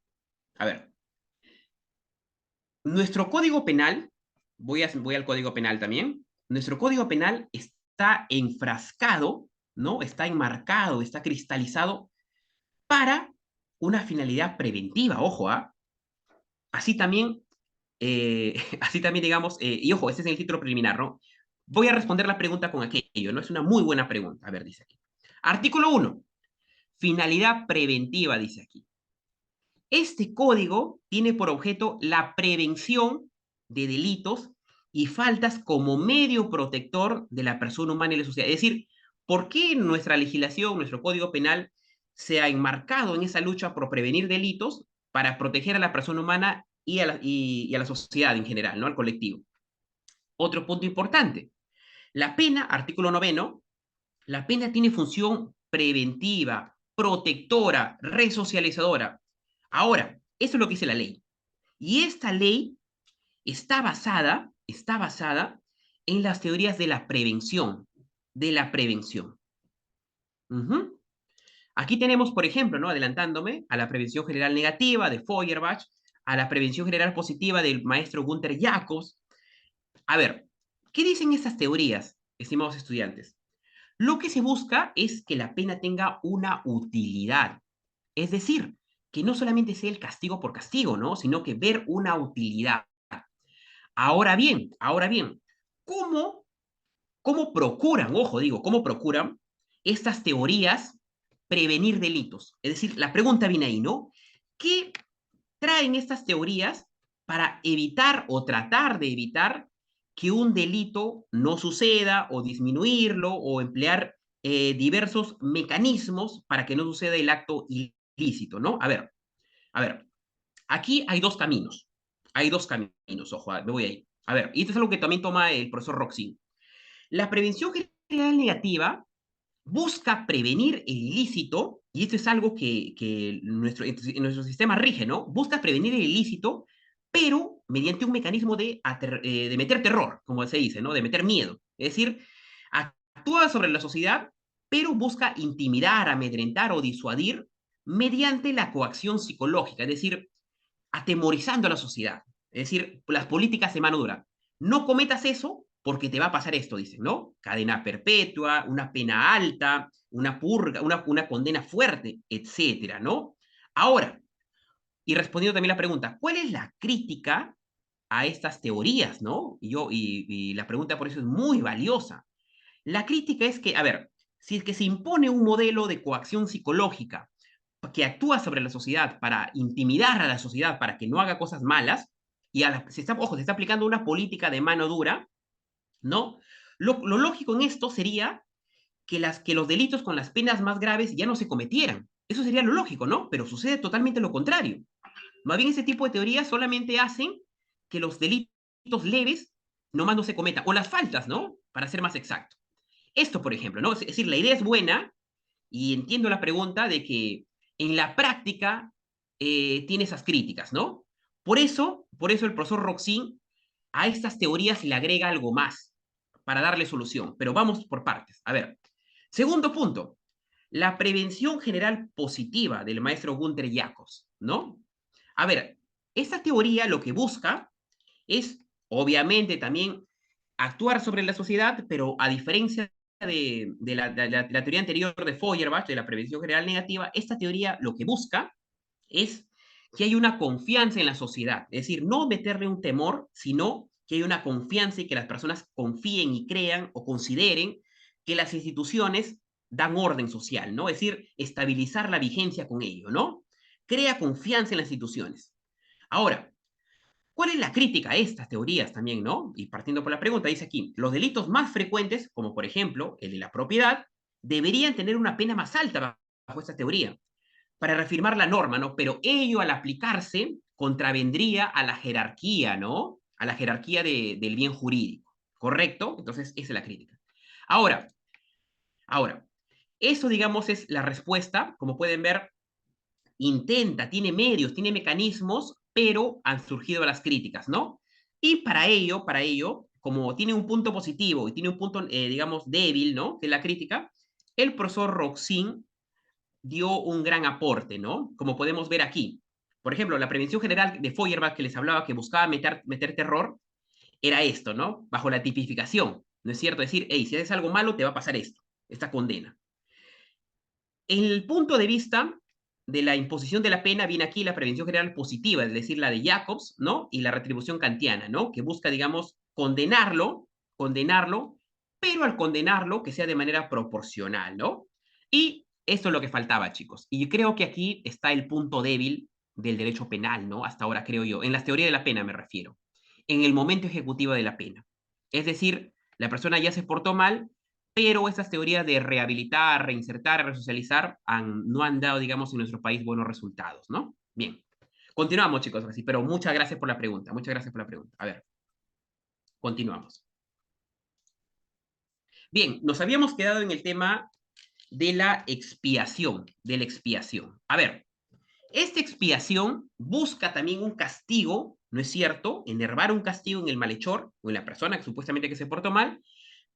Nuestro código penal, voy al código penal también, nuestro código penal está enfrascado, ¿no? Está enmarcado, está cristalizado para una finalidad preventiva, ojo, ¿ah? Así también así también, digamos, y ojo, este es el título preliminar, ¿no? Voy a responder la pregunta con aquello, ¿no? Es una muy buena pregunta. A ver, dice aquí. Artículo 1. Finalidad preventiva, dice aquí. Este código tiene por objeto la prevención de delitos y faltas como medio protector de la persona humana y la sociedad. Es decir, ¿por qué nuestra legislación, nuestro código penal se ha enmarcado en esa lucha por prevenir delitos? para proteger a la persona humana y a la sociedad en general, ¿no? Al colectivo. Otro punto importante, la pena, artículo noveno, la pena tiene función preventiva, protectora, resocializadora. Ahora, eso es lo que dice la ley. Y esta ley está basada en las teorías de la prevención, de la prevención. Ujú. Aquí tenemos, por ejemplo, ¿no? Adelantándome a la prevención general negativa de Feuerbach, a la prevención general positiva del maestro Gunther Jacobs. A ver, ¿qué dicen estas teorías, estimados estudiantes? Lo que se busca es que la pena tenga una utilidad, es decir, que no solamente sea el castigo por castigo, ¿no? Sino que ver una utilidad. Ahora bien, ¿cómo, cómo procuran, ojo, digo, cómo procuran estas teorías prevenir delitos? Es decir, la pregunta viene ahí, ¿no? ¿Qué traen estas teorías para evitar o tratar de evitar que un delito no suceda o disminuirlo o emplear diversos mecanismos para que no suceda el acto ilícito, ¿no? A ver, aquí hay dos caminos. Hay dos caminos, ojo, me voy ahí. A ver, y esto es algo que también toma el profesor Roxin. La prevención general negativa busca prevenir el ilícito, y esto es algo que nuestro sistema rige, ¿no? Busca prevenir el ilícito, pero mediante un mecanismo de meter terror, como se dice, ¿no? De meter miedo. Es decir, actúa sobre la sociedad, pero busca intimidar, amedrentar o disuadir mediante la coacción psicológica, es decir, atemorizando a la sociedad. Es decir, las políticas de mano dura. No cometas eso porque te va a pasar esto, dicen, ¿no? Cadena perpetua, una pena alta, una purga, una condena fuerte, etcétera, ¿no? Ahora, y respondiendo también la pregunta, ¿cuál es la crítica a estas teorías, ¿no? Y la pregunta por eso es muy valiosa. La crítica es que, a ver, si es que se impone un modelo de coacción psicológica que actúa sobre la sociedad para intimidar a la sociedad para que no haga cosas malas, y ojo, se está aplicando una política de mano dura, ¿no? Lo lógico en esto sería que los delitos con las penas más graves ya no se cometieran. Eso sería lo lógico, ¿no? Pero sucede totalmente lo contrario. Más bien ese tipo de teorías solamente hacen que los delitos leves nomás no se cometan, o las faltas, ¿no? Para ser más exacto. Esto, por ejemplo, ¿no? Es decir, la idea es buena, y entiendo la pregunta de que en la práctica tiene esas críticas, ¿no? Por eso el profesor Roxin a estas teorías le agrega algo más para darle solución. Pero vamos por partes. A ver, segundo punto, la prevención general positiva del maestro Gunther Jacobs, ¿no? A ver, esta teoría lo que busca es, obviamente, también actuar sobre la sociedad, pero a diferencia de la teoría anterior de Feuerbach, de la prevención general negativa, esta teoría lo que busca es que haya una confianza en la sociedad, es decir, no meterle un temor, sino que haya una confianza y que las personas confíen y crean o consideren que las instituciones dan orden social, ¿no? Es decir, estabilizar la vigencia con ello, ¿no? Crea confianza en las instituciones. Ahora, ¿cuál es la crítica a estas teorías también, no? Y partiendo por la pregunta, dice aquí, los delitos más frecuentes, como por ejemplo el de la propiedad, deberían tener una pena más alta bajo esta teoría para reafirmar la norma, ¿no? Pero ello al aplicarse contravendría a la jerarquía, ¿no? A la jerarquía del bien jurídico, ¿correcto? Entonces, esa es la crítica. Ahora, ahora, eso digamos es la respuesta, como pueden ver, tiene medios, tiene mecanismos, pero han surgido las críticas, ¿no? Y para ello, como tiene un punto positivo y tiene un punto, digamos, débil, ¿no? Que es la crítica, el profesor Roxin dio un gran aporte, ¿no? Como podemos ver aquí. Por ejemplo, la prevención general de Feuerbach que les hablaba que buscaba meter terror, era esto, ¿no? Bajo la tipificación, ¿no es cierto? Decir, hey, si haces algo malo, te va a pasar esto, esta condena. En el punto de vista de la imposición de la pena viene aquí la prevención general positiva, es decir, la de Jacobs, ¿no? Y la retribución kantiana, ¿no? Que busca, digamos, condenarlo, pero al condenarlo que sea de manera proporcional, ¿no? Y esto es lo que faltaba, chicos. Y yo creo que aquí está el punto débil del derecho penal, ¿no? Hasta ahora creo yo. En las teorías de la pena me refiero. En el momento ejecutivo de la pena. Es decir, la persona ya se portó mal, pero estas teorías de rehabilitar, reinsertar, resocializar no han dado, digamos, en nuestro país buenos resultados, ¿no? Bien. Continuamos, chicos, así, pero muchas gracias por la pregunta, muchas gracias por la pregunta. A ver, continuamos. Bien, nos habíamos quedado en el tema de la expiación, de la expiación. A ver, esta expiación busca también un castigo, ¿no es cierto? Enervar un castigo en el malhechor o en la persona que supuestamente que se portó mal,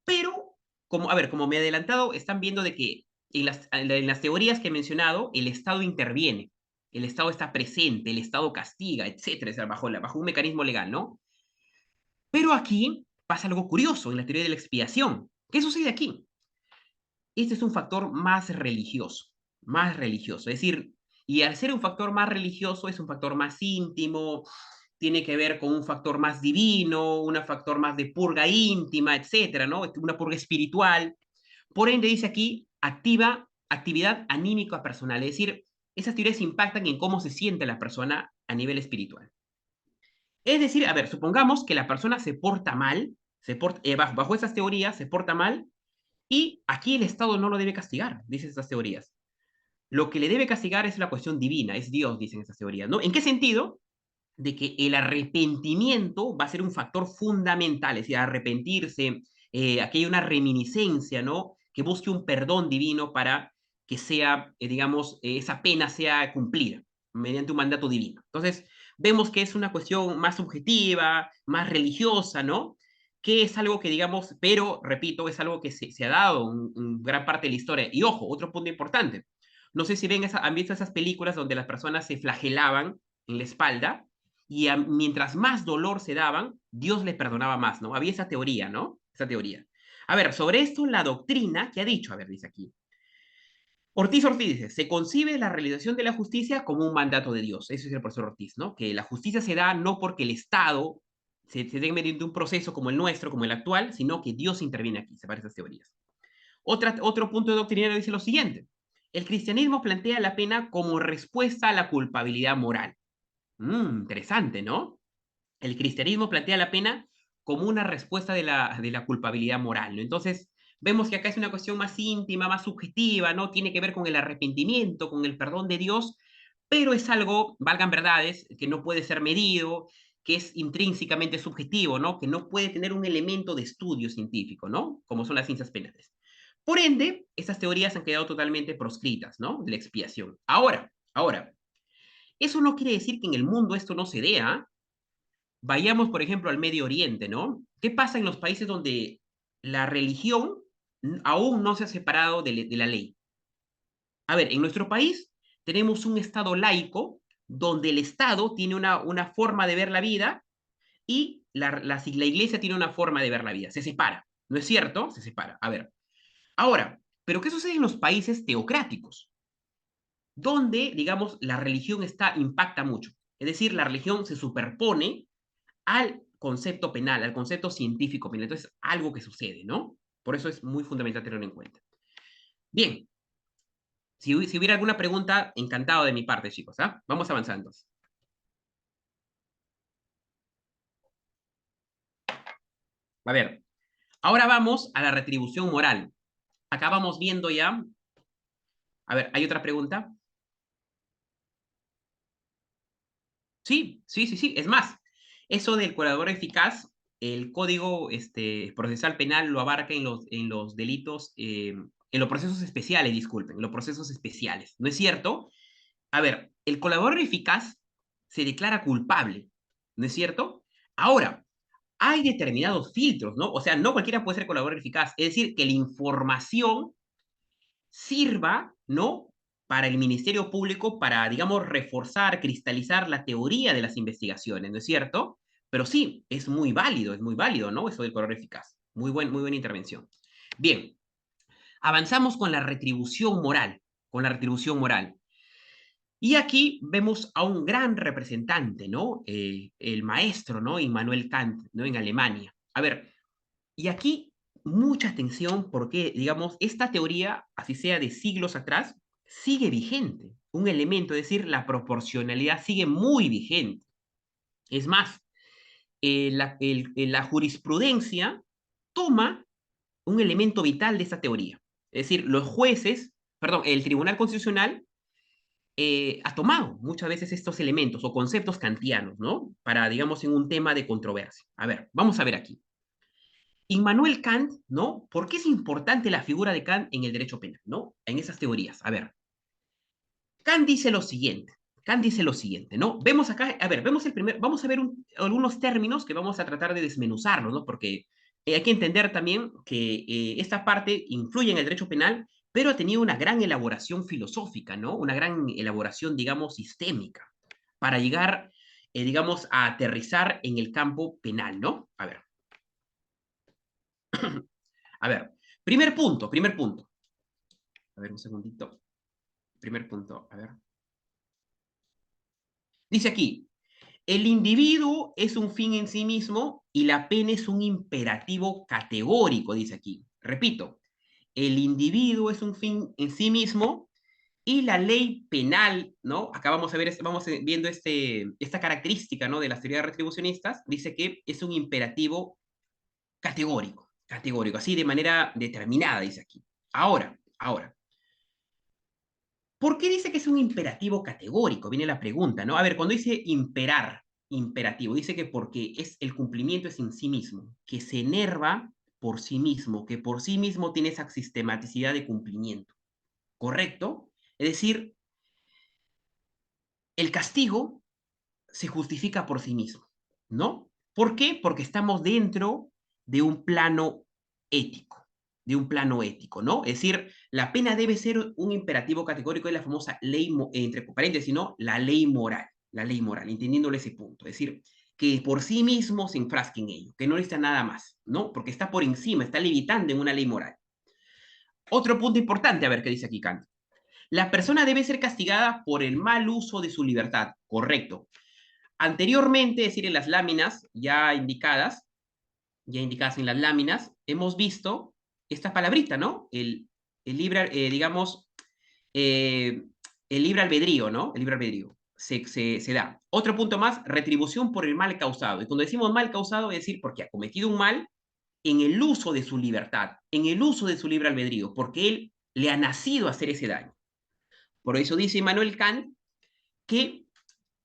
pero, como, a ver, como me he adelantado, están viendo de que en las teorías que he mencionado, el Estado interviene, el Estado está presente, el Estado castiga, etcétera, o sea, bajo un mecanismo legal, ¿no? Pero aquí pasa algo curioso en la teoría de la expiación. ¿Qué sucede aquí? Este es un factor más religioso, más religioso. Es decir, y al ser un factor más religioso es un factor más íntimo, tiene que ver con un factor más divino, un factor más de purga íntima, etcétera, ¿no? Una purga espiritual. Por ende, dice aquí, actividad anímica personal. Es decir, esas teorías impactan en cómo se siente la persona a nivel espiritual. Es decir, a ver, supongamos que la persona se porta mal, bajo esas teorías se porta mal, y aquí el Estado no lo debe castigar, dicen estas teorías. Lo que le debe castigar es la cuestión divina, es Dios, dicen estas teorías, ¿no? ¿En qué sentido? De que el arrepentimiento va a ser un factor fundamental, es decir, arrepentirse, aquí hay una reminiscencia, ¿no? Que busque un perdón divino para que sea, digamos, esa pena sea cumplida mediante un mandato divino. Entonces, vemos que es una cuestión más subjetiva, más religiosa, ¿no? Que es algo que, digamos, pero, repito, es algo que se ha dado en gran parte de la historia. Y ojo, otro punto importante. No sé si han visto esas películas donde las personas se flagelaban en la espalda y mientras más dolor se daban, Dios le perdonaba más, ¿no? Había esa teoría, ¿no? Esa teoría. A ver, sobre esto la doctrina, ¿qué ha dicho? A ver, dice aquí. Ortiz dice, se concibe la realización de la justicia como un mandato de Dios. Eso es el profesor Ortiz, ¿no? Que la justicia se da no porque el Estado se dé mediante un proceso como el nuestro, como el actual, sino que Dios interviene aquí, se parecen esas teorías. Otro punto de doctrina dice lo siguiente. El cristianismo plantea la pena como respuesta a la culpabilidad moral. Interesante, ¿no? El cristianismo plantea la pena como una respuesta de la culpabilidad moral, ¿no? Entonces, vemos que acá es una cuestión más íntima, más subjetiva, ¿no? Tiene que ver con el arrepentimiento, con el perdón de Dios, pero es algo, valgan verdades, que no puede ser medido, que es intrínsecamente subjetivo, ¿no? Que no puede tener un elemento de estudio científico, ¿no? Como son las ciencias penales. Por ende, estas teorías han quedado totalmente proscritas, ¿no? De la expiación. Ahora, eso no quiere decir que en el mundo esto no se dé, ¿ah? Vayamos, por ejemplo, al Medio Oriente, ¿no? ¿Qué pasa en los países donde la religión aún no se ha separado de la ley? A ver, en nuestro país tenemos un Estado laico donde el Estado tiene una forma de ver la vida y la Iglesia tiene una forma de ver la vida. Se separa, ¿no es cierto? Se separa. A ver, ahora, ¿pero qué sucede en los países teocráticos? Donde, digamos, la religión impacta mucho. Es decir, la religión se superpone al concepto penal, al concepto científico penal. Entonces, algo que sucede, ¿no? Por eso es muy fundamental tenerlo en cuenta. Bien, si hubiera alguna pregunta, encantado de mi parte, chicos, ¿ah? Vamos avanzando. A ver, ahora vamos a la retribución moral. Acá vamos viendo ya. A ver, ¿hay otra pregunta? Sí, sí, sí, sí. Es más, eso del colaborador eficaz, el código procesal penal lo abarca en los delitos, en los procesos especiales, disculpen, en los procesos especiales. ¿No es cierto? A ver, el colaborador eficaz se declara culpable, ¿no es cierto? Ahora, hay determinados filtros, ¿no? O sea, no cualquiera puede ser colaborador eficaz. Es decir, que la información sirva, ¿no? Para el Ministerio Público, para, digamos, reforzar, cristalizar la teoría de las investigaciones, ¿no es cierto? Pero sí, es muy válido, ¿no? Eso del colaborador eficaz. Muy buena intervención. Bien, avanzamos con la retribución moral, con la retribución moral. Y aquí vemos a un gran representante, ¿no? El maestro, ¿no? Immanuel Kant, ¿no? En Alemania. A ver, y aquí mucha atención porque, digamos, esta teoría, así sea de siglos atrás, sigue vigente. Un elemento, es decir, la proporcionalidad sigue muy vigente. Es más, la jurisprudencia toma un elemento vital de esta teoría. Es decir, los jueces, perdón, el Tribunal Constitucional ha tomado muchas veces estos elementos o conceptos kantianos, ¿no? Para, digamos, en un tema de controversia. A ver, vamos a ver aquí. Immanuel Kant, ¿no? ¿Por qué es importante la figura de Kant en el derecho penal, ¿no? En esas teorías. A ver, Kant dice lo siguiente. Kant dice lo siguiente, ¿no? Vemos acá, a ver, vemos el primer, vamos a ver algunos términos que vamos a tratar de desmenuzarlos, ¿no? Porque hay que entender también que esta parte influye en el derecho penal, pero ha tenido una gran elaboración filosófica, ¿no? Una gran elaboración, digamos, sistémica, para llegar, digamos, a aterrizar en el campo penal, ¿no? A ver, primer punto, primer punto. A ver, un segundito. Primer punto, a ver. Dice aquí, el individuo es un fin en sí mismo y la pena es un imperativo categórico, dice aquí. Repito, el individuo es un fin en sí mismo y la ley penal, ¿no? Acá vamos a ver, vamos viendo esta característica, ¿no? De las teorías retribucionistas, dice que es un imperativo categórico, categórico, así de manera determinada, dice aquí. Ahora, ¿por qué dice que es un imperativo categórico? Viene la pregunta, ¿no? A ver, cuando dice imperar, imperativo, dice que porque es el cumplimiento es en sí mismo, que se enerva por sí mismo, que por sí mismo tiene esa sistematicidad de cumplimiento, ¿correcto? Es decir, el castigo se justifica por sí mismo, ¿no? ¿Por qué? Porque estamos dentro de un plano ético, de un plano ético, ¿no? Es decir, la pena debe ser un imperativo categórico de la famosa ley, entre paréntesis, ¿no? La ley moral, entendiéndole ese punto. Es decir, que por sí mismo se enfrasque en ello, que no necesita nada más, ¿no? Porque está por encima, está levitando en una ley moral. Otro punto importante, a ver qué dice aquí Kant. La persona debe ser castigada por el mal uso de su libertad, correcto. Anteriormente, es decir, en las láminas ya indicadas en las láminas, hemos visto esta palabrita, ¿no? El libre, digamos, eh, el libre albedrío, ¿no? El libre albedrío se da. Otro punto más, retribución por el mal causado. Y cuando decimos mal causado, es decir, porque ha cometido un mal en el uso de su libertad, en el uso de su libre albedrío, porque él le ha nacido a hacer ese daño. Por eso dice Immanuel Kant que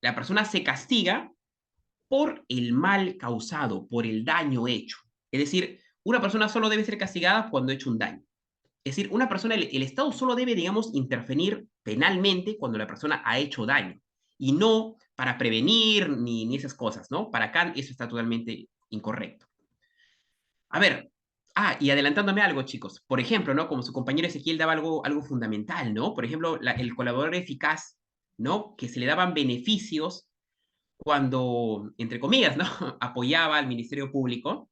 la persona se castiga por el mal causado, por el daño hecho. Es decir, una persona solo debe ser castigada cuando ha hecho un daño. Es decir, una persona, el Estado solo debe, digamos, intervenir penalmente cuando la persona ha hecho daño y no para prevenir ni esas cosas, ¿no? Para Kant eso está totalmente incorrecto. A ver, y adelantándome algo, chicos, por ejemplo, ¿no? Como su compañero Ezequiel daba algo fundamental, ¿no? Por ejemplo, el colaborador eficaz, ¿no? Que se le daban beneficios cuando, entre comillas, ¿no? apoyaba al Ministerio Público.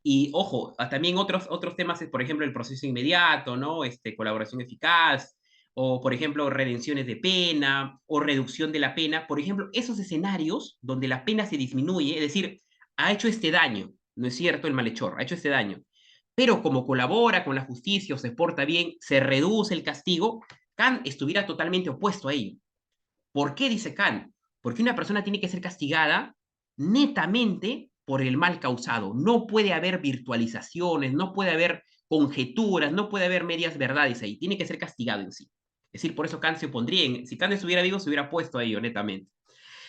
Y ojo, también otros temas, por ejemplo, el proceso inmediato, ¿no? Colaboración eficaz, o por ejemplo, redenciones de pena, o reducción de la pena. Por ejemplo, esos escenarios donde la pena se disminuye, es decir, ha hecho este daño, ¿no es cierto? El malhechor, ha hecho este daño. Pero como colabora con la justicia o se porta bien, se reduce el castigo, Kant estuviera totalmente opuesto a ello. ¿Por qué dice Kant? Porque una persona tiene que ser castigada netamente por el mal causado. No puede haber virtualizaciones, no puede haber conjeturas, no puede haber medias verdades ahí. Tiene que ser castigado en sí. Es decir, por eso Kant se opondría. Si Kant estuviera vivo, se hubiera puesto a ello netamente.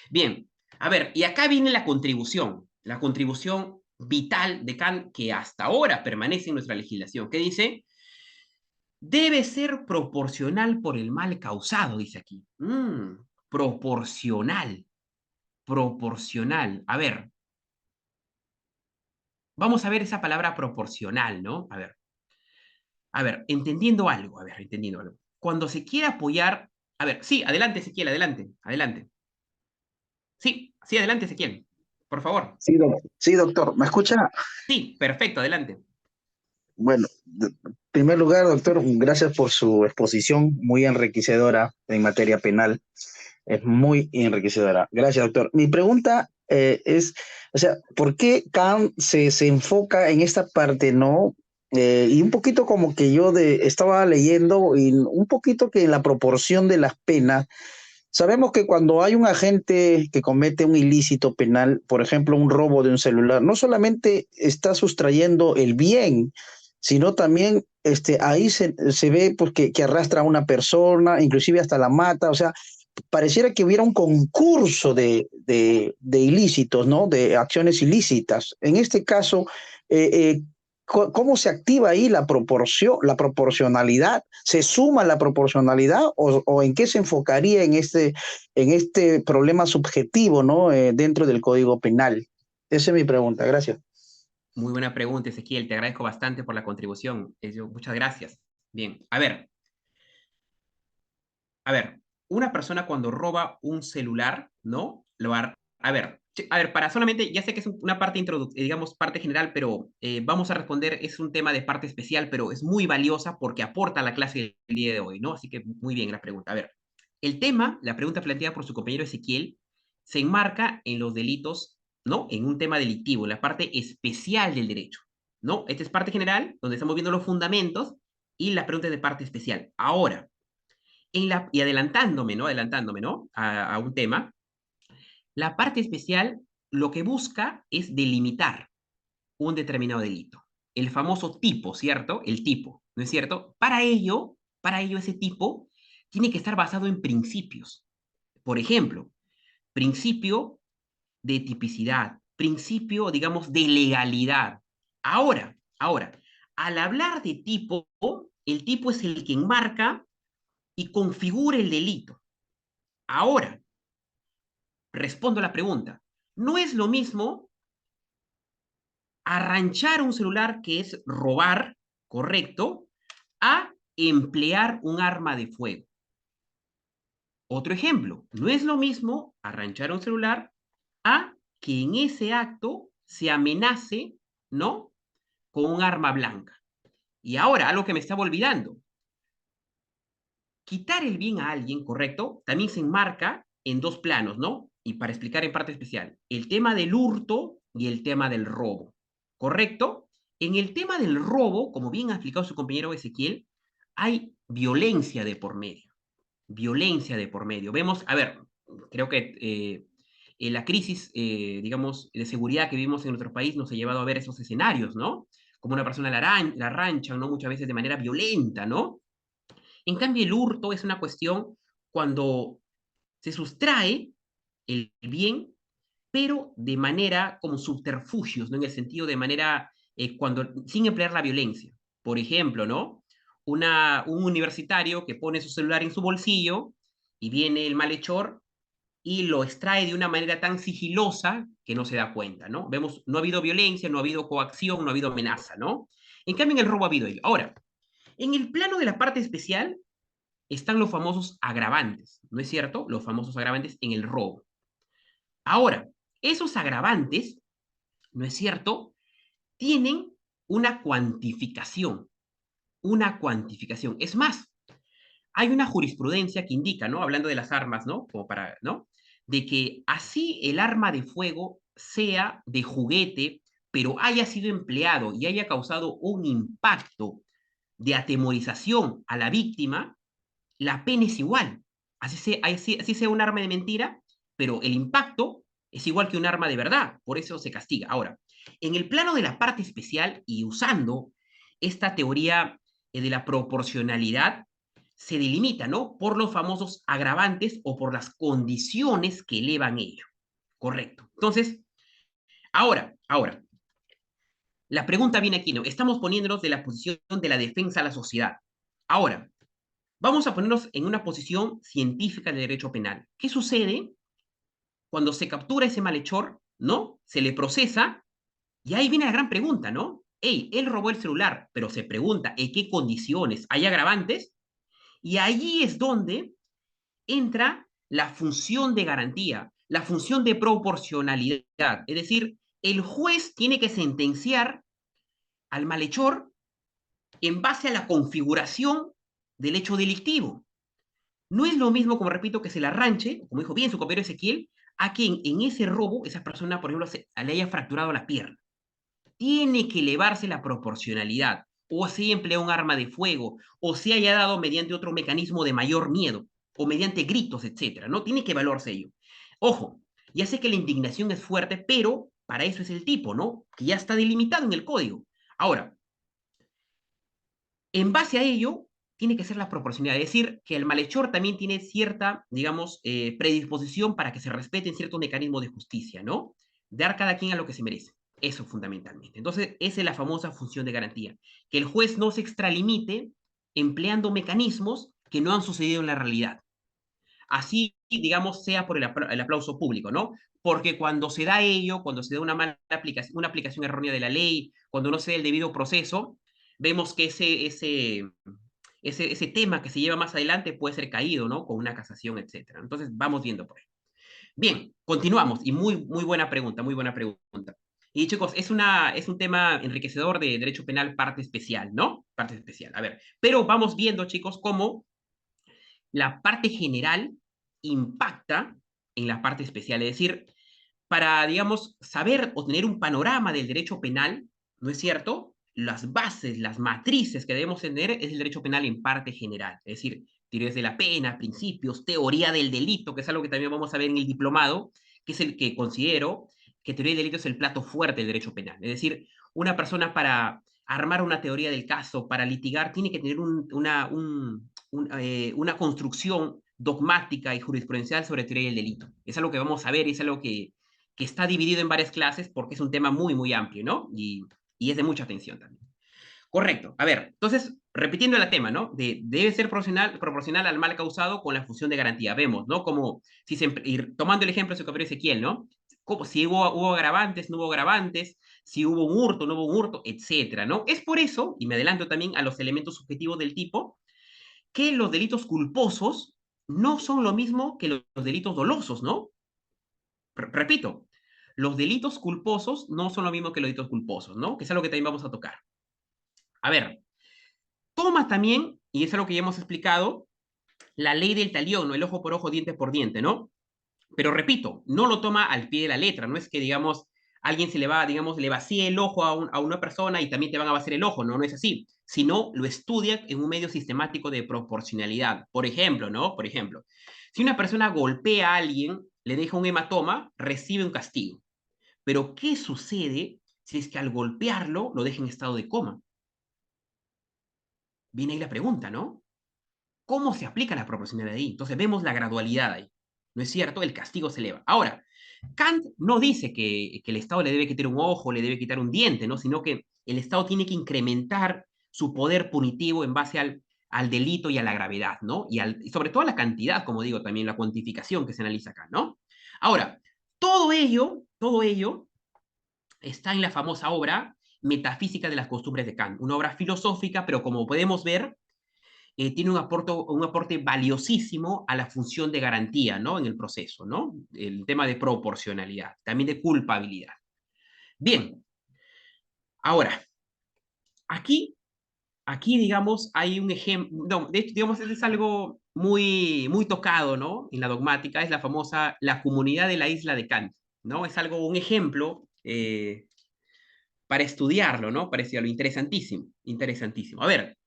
Bien, a ver, y acá viene la contribución vital de Kant que hasta ahora permanece en nuestra legislación. ¿Qué dice? Debe ser proporcional por el mal causado, dice aquí. Proporcional, proporcional. Vamos a ver esa palabra proporcional, ¿no? Entendiendo algo. Cuando se quiere apoyar, sí, adelante, Ezequiel, adelante, adelante. Sí, adelante, Ezequiel, por favor. Sí, sí, doctor. ¿Me escucha? Sí, perfecto, adelante. Bueno, en primer lugar, doctor, gracias por su exposición muy enriquecedora en materia penal. Es muy enriquecedora. Gracias, doctor. Mi pregunta es, o sea, ¿por qué Kant se enfoca en esta parte, no? Y un poquito como que estaba leyendo y un poquito que en la proporción de las penas. Sabemos que cuando hay un agente que comete un ilícito penal, por ejemplo, un robo de un celular, no solamente está sustrayendo el bien, sino también ahí se ve pues, que arrastra a una persona, inclusive hasta la mata, o sea, pareciera que hubiera un concurso de ilícitos, ¿no? De acciones ilícitas. En este caso, eh, eh, ¿cómo se activa ahí la proporción, la proporcionalidad? ¿Se suma la proporcionalidad o en qué se enfocaría en este problema subjetivo, ¿no? Dentro del Código Penal. Esa es mi pregunta. Gracias. Muy buena pregunta, Ezequiel. Te agradezco bastante por la contribución. Muchas gracias. Bien, a ver, una persona cuando roba un celular, ¿no? A ver, para solamente, ya sé que es una parte digamos, parte general, pero vamos a responder, es un tema de parte especial, pero es muy valiosa porque aporta a la clase del día de hoy, ¿no? Así que muy bien la pregunta. A ver, la pregunta planteada por su compañero Ezequiel, se enmarca en los delitos, ¿no? En un tema delictivo, en la parte especial del derecho, ¿no? Esta es parte general, donde estamos viendo los fundamentos, y la pregunta es de parte especial. Ahora, y adelantándome, ¿no? A un tema, la parte especial lo que busca es delimitar un determinado delito. El famoso tipo, ¿cierto? El tipo, ¿no es cierto? Para ello ese tipo tiene que estar basado en principios. Por ejemplo, principio de tipicidad, principio, digamos, de legalidad. Ahora, al hablar de tipo, el tipo es el que enmarca y configura el delito. Ahora, respondo a la pregunta. No es lo mismo arranchar un celular, que es robar, correcto, a emplear un arma de fuego. Otro ejemplo, no es lo mismo arranchar un celular a que en ese acto se amenace, ¿no? Con un arma blanca. Y ahora, algo que me estaba olvidando, quitar el bien a alguien, correcto, también se enmarca en dos planos, ¿no? Y para explicar en parte especial, el tema del hurto y el tema del robo, ¿correcto? En el tema del robo, como bien ha explicado su compañero Ezequiel, hay violencia de por medio. Violencia de por medio. Vemos, a ver, creo que en la crisis, digamos, de seguridad que vivimos en nuestro país nos ha llevado a ver esos escenarios, ¿no? Como una persona la arranchan, ¿no? Muchas veces de manera violenta, ¿no? En cambio, el hurto es una cuestión cuando se sustrae el bien, pero de manera como subterfugios, ¿no? En el sentido de manera, sin emplear la violencia. Por ejemplo, ¿no? Un universitario que pone su celular en su bolsillo y viene el malhechor y lo extrae de una manera tan sigilosa que no se da cuenta, ¿no? Vemos, no ha habido violencia, no ha habido coacción, no ha habido amenaza, ¿no? En cambio, en el robo ha habido ello. Ahora, en el plano de la parte especial, están los famosos agravantes, ¿no es cierto? Los famosos agravantes en el robo. Ahora, esos agravantes, ¿no es cierto? Tienen una cuantificación, una cuantificación. Es más, hay una jurisprudencia que indica, ¿no? Hablando de las armas, ¿no? Como para, ¿no? De que así el arma de fuego sea de juguete, pero haya sido empleado y haya causado un impacto de atemorización a la víctima, la pena es igual. Así sea un arma de mentira, pero el impacto es igual que un arma de verdad, por eso se castiga. Ahora, en el plano de la parte especial y usando esta teoría de la proporcionalidad, se delimita, ¿no? Por los famosos agravantes o por las condiciones que elevan ello. Correcto. Entonces, ahora, la pregunta viene aquí, ¿no? Estamos poniéndonos de la posición de la defensa a la sociedad. Ahora, vamos a ponernos en una posición científica de derecho penal. ¿Qué sucede cuando se captura ese malhechor, ¿no? Se le procesa y ahí viene la gran pregunta, ¿no? Hey, él robó el celular, pero se pregunta, ¿en qué condiciones? ¿Hay agravantes? Y allí es donde entra la función de garantía, la función de proporcionalidad. Es decir, el juez tiene que sentenciar al malhechor en base a la configuración del hecho delictivo. No es lo mismo, como repito, que se la arranche, como dijo bien su compañero Ezequiel, a quien en ese robo esa persona, por ejemplo, le haya fracturado la pierna. Tiene que elevarse la proporcionalidad, o se emplea un arma de fuego, o se haya dado mediante otro mecanismo de mayor miedo, o mediante gritos, etcétera. No tiene que evaluarse ello. Ojo, ya sé que la indignación es fuerte, pero para eso es el tipo, ¿no? Que ya está delimitado en el código. Ahora, En base a ello, tiene que ser la proporcionalidad, es decir, que el malhechor también tiene cierta, digamos, predisposición para que se respeten ciertos mecanismos de justicia, ¿no? Dar cada quien a lo que se merece. Eso fundamentalmente. Entonces, esa es la famosa función de garantía. Que el juez no se extralimite empleando mecanismos que no han sucedido en la realidad. Así, digamos, sea por el aplauso público, ¿no? Porque cuando se da ello, cuando se da una mala aplicación, una aplicación errónea de la ley, cuando no se da el debido proceso, vemos que ese tema que se lleva más adelante puede ser caído, ¿no? Con una casación, etcétera. Entonces, vamos viendo por ahí. Bien, continuamos. Y muy buena pregunta, muy buena pregunta. Y chicos, es un tema enriquecedor de derecho penal parte especial, ¿no? Parte especial. A ver, pero vamos viendo, chicos, cómo la parte general impacta en la parte especial. Es decir, para, digamos, saber o tener un panorama del derecho penal, ¿no es cierto? Las bases, las matrices que debemos tener es el derecho penal en parte general. Es decir, teorías de la pena, principios, teoría del delito, que es algo que también vamos a ver en el diplomado, que es el que considero que teoría del delito es el plato fuerte del derecho penal. Es decir, una persona para armar una teoría del caso, para litigar, tiene que tener una construcción dogmática y jurisprudencial sobre teoría del delito. Es algo que vamos a ver, es algo que está dividido en varias clases porque es un tema muy amplio, ¿no? Y es de mucha atención también. Correcto. A ver, entonces, repitiendo el tema, ¿no? Debe ser proporcional al mal causado con la función de garantía. Vemos, ¿no? Como, si se, tomando el ejemplo de su compañero Ezequiel, ¿no? Como si hubo agravantes, no hubo agravantes, si hubo un hurto, no hubo un hurto, etcétera, ¿no? Es por eso, y me adelanto también a los elementos subjetivos del tipo, que los delitos culposos no son lo mismo que los delitos dolosos, ¿no? Repito, los delitos culposos no son lo mismo que los delitos culposos, ¿no? Que es algo que también vamos a tocar. A ver, toma también, y es algo que ya hemos explicado, la ley del talión, ¿no? El ojo por ojo, diente por diente, ¿no? Pero repito, no lo toma al pie de la letra, no es que, digamos, alguien se le va, digamos, le vacíe el ojo a una persona y también te van a vaciar el ojo, no, no es así, sino lo estudia en un medio sistemático de proporcionalidad. Por ejemplo, ¿no? Por ejemplo, si una persona golpea a alguien, le deja un hematoma, recibe un castigo. Pero, ¿qué sucede si es que al golpearlo lo deja en estado de coma? Viene ahí la pregunta, ¿no? ¿Cómo se aplica la proporcionalidad ahí? Entonces vemos la gradualidad ahí. ¿No es cierto? El castigo se eleva. Ahora, Kant no dice que el Estado le debe quitar un ojo, le debe quitar un diente, ¿no? Sino que el Estado tiene que incrementar su poder punitivo en base al delito y a la gravedad, ¿no? Y sobre todo a la cantidad, como digo, también la cuantificación que se analiza acá, ¿no? Ahora, todo ello está en la famosa obra Metafísica de las costumbres de Kant, una obra filosófica, pero como podemos ver, tiene un aporte valiosísimo a la función de garantía, ¿no? En el proceso, ¿no? El tema de proporcionalidad, también de culpabilidad. Bien, ahora, aquí digamos, hay un ejemplo, no, de hecho, digamos, es algo muy tocado, ¿no? En la dogmática, es la famosa, la comunidad de la isla de Kant, ¿no? Es algo, un ejemplo para estudiarlo, ¿no? Para estudiarlo, interesantísimo, interesantísimo. A ver,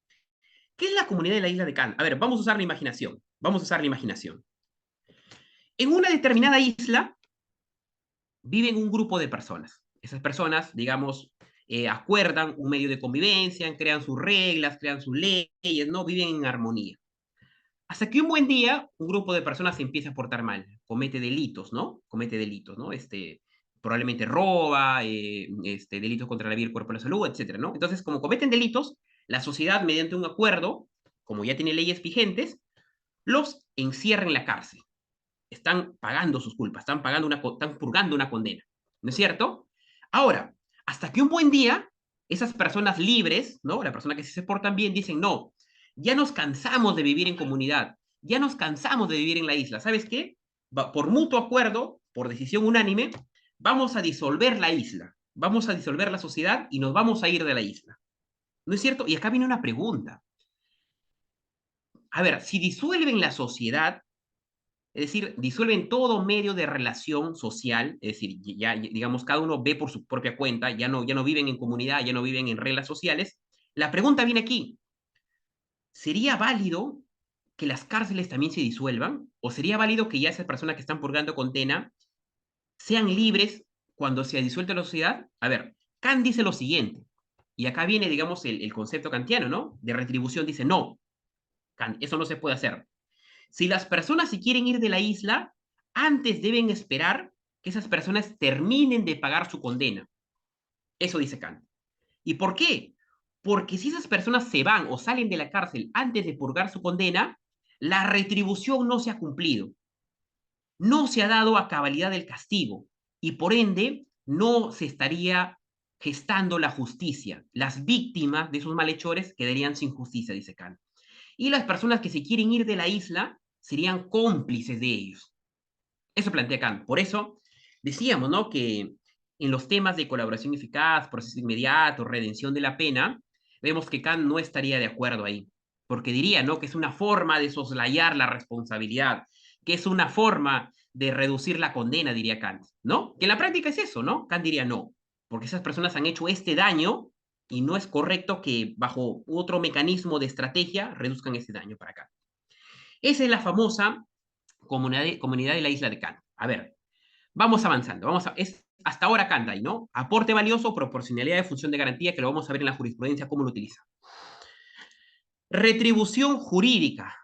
¿qué es la comunidad de la isla de Kant? A ver, vamos a usar la imaginación. Vamos a usar la imaginación. En una determinada isla viven un grupo de personas. Esas personas, digamos, acuerdan un medio de convivencia, crean sus reglas, crean sus leyes, ¿no? Viven en armonía. Hasta que un buen día, un grupo de personas se empieza a portar mal, comete delitos, ¿no? Comete delitos, ¿no? Probablemente roba, delitos contra la vida, el cuerpo y la salud, etcétera, ¿no? Entonces, como cometen delitos, la sociedad, mediante un acuerdo, como ya tiene leyes vigentes, los encierra en la cárcel. Están pagando sus culpas, están purgando una condena, ¿no es cierto? Ahora, hasta que un buen día, esas personas libres, ¿no? La persona que se portan bien, dicen, no, ya nos cansamos de vivir en comunidad, ya nos cansamos de vivir en la isla, ¿sabes qué? Por mutuo acuerdo, por decisión unánime, vamos a disolver la isla, vamos a disolver la sociedad y nos vamos a ir de la isla, ¿no es cierto? Y acá viene una pregunta. A ver, si disuelven la sociedad, es decir, disuelven todo medio de relación social, es decir, ya, digamos, cada uno ve por su propia cuenta, ya no viven en comunidad, ya no viven en reglas sociales. La pregunta viene aquí, ¿sería válido que las cárceles también se disuelvan? ¿O sería válido que ya esas personas que están purgando condena sean libres cuando se ha disuelto la sociedad? A ver, Kant dice lo siguiente, Y acá viene, digamos, el concepto kantiano, ¿no? De retribución. Dice, no, Kant, eso no se puede hacer. Si las personas se quieren ir de la isla, antes deben esperar que esas personas terminen de pagar su condena. Eso dice Kant. ¿Y por qué? Porque si esas personas se van o salen de la cárcel antes de purgar su condena, la retribución no se ha cumplido. No se ha dado a cabalidad el castigo y por ende no se estaría gestando la justicia. Las víctimas de esos malhechores quedarían sin justicia, dice Kant. Y las personas que se quieren ir de la isla serían cómplices de ellos. Eso plantea Kant. Por eso decíamos, ¿no? Que en los temas de colaboración eficaz, proceso inmediato, redención de la pena, vemos que Kant no estaría de acuerdo ahí, porque diría, ¿no? Que es una forma de soslayar la responsabilidad, que es una forma de reducir la condena, diría Kant, ¿no? Que en la práctica es eso, ¿no? Kant diría no, porque esas personas han hecho este daño y no es correcto que bajo otro mecanismo de estrategia reduzcan ese daño para Kant. Esa es la famosa comunidad de la isla de Kant. A ver, vamos avanzando. Es hasta ahora Kant ahí, ¿no? Aporte valioso, proporcionalidad de función de garantía, que lo vamos a ver en la jurisprudencia cómo lo utiliza. Retribución jurídica.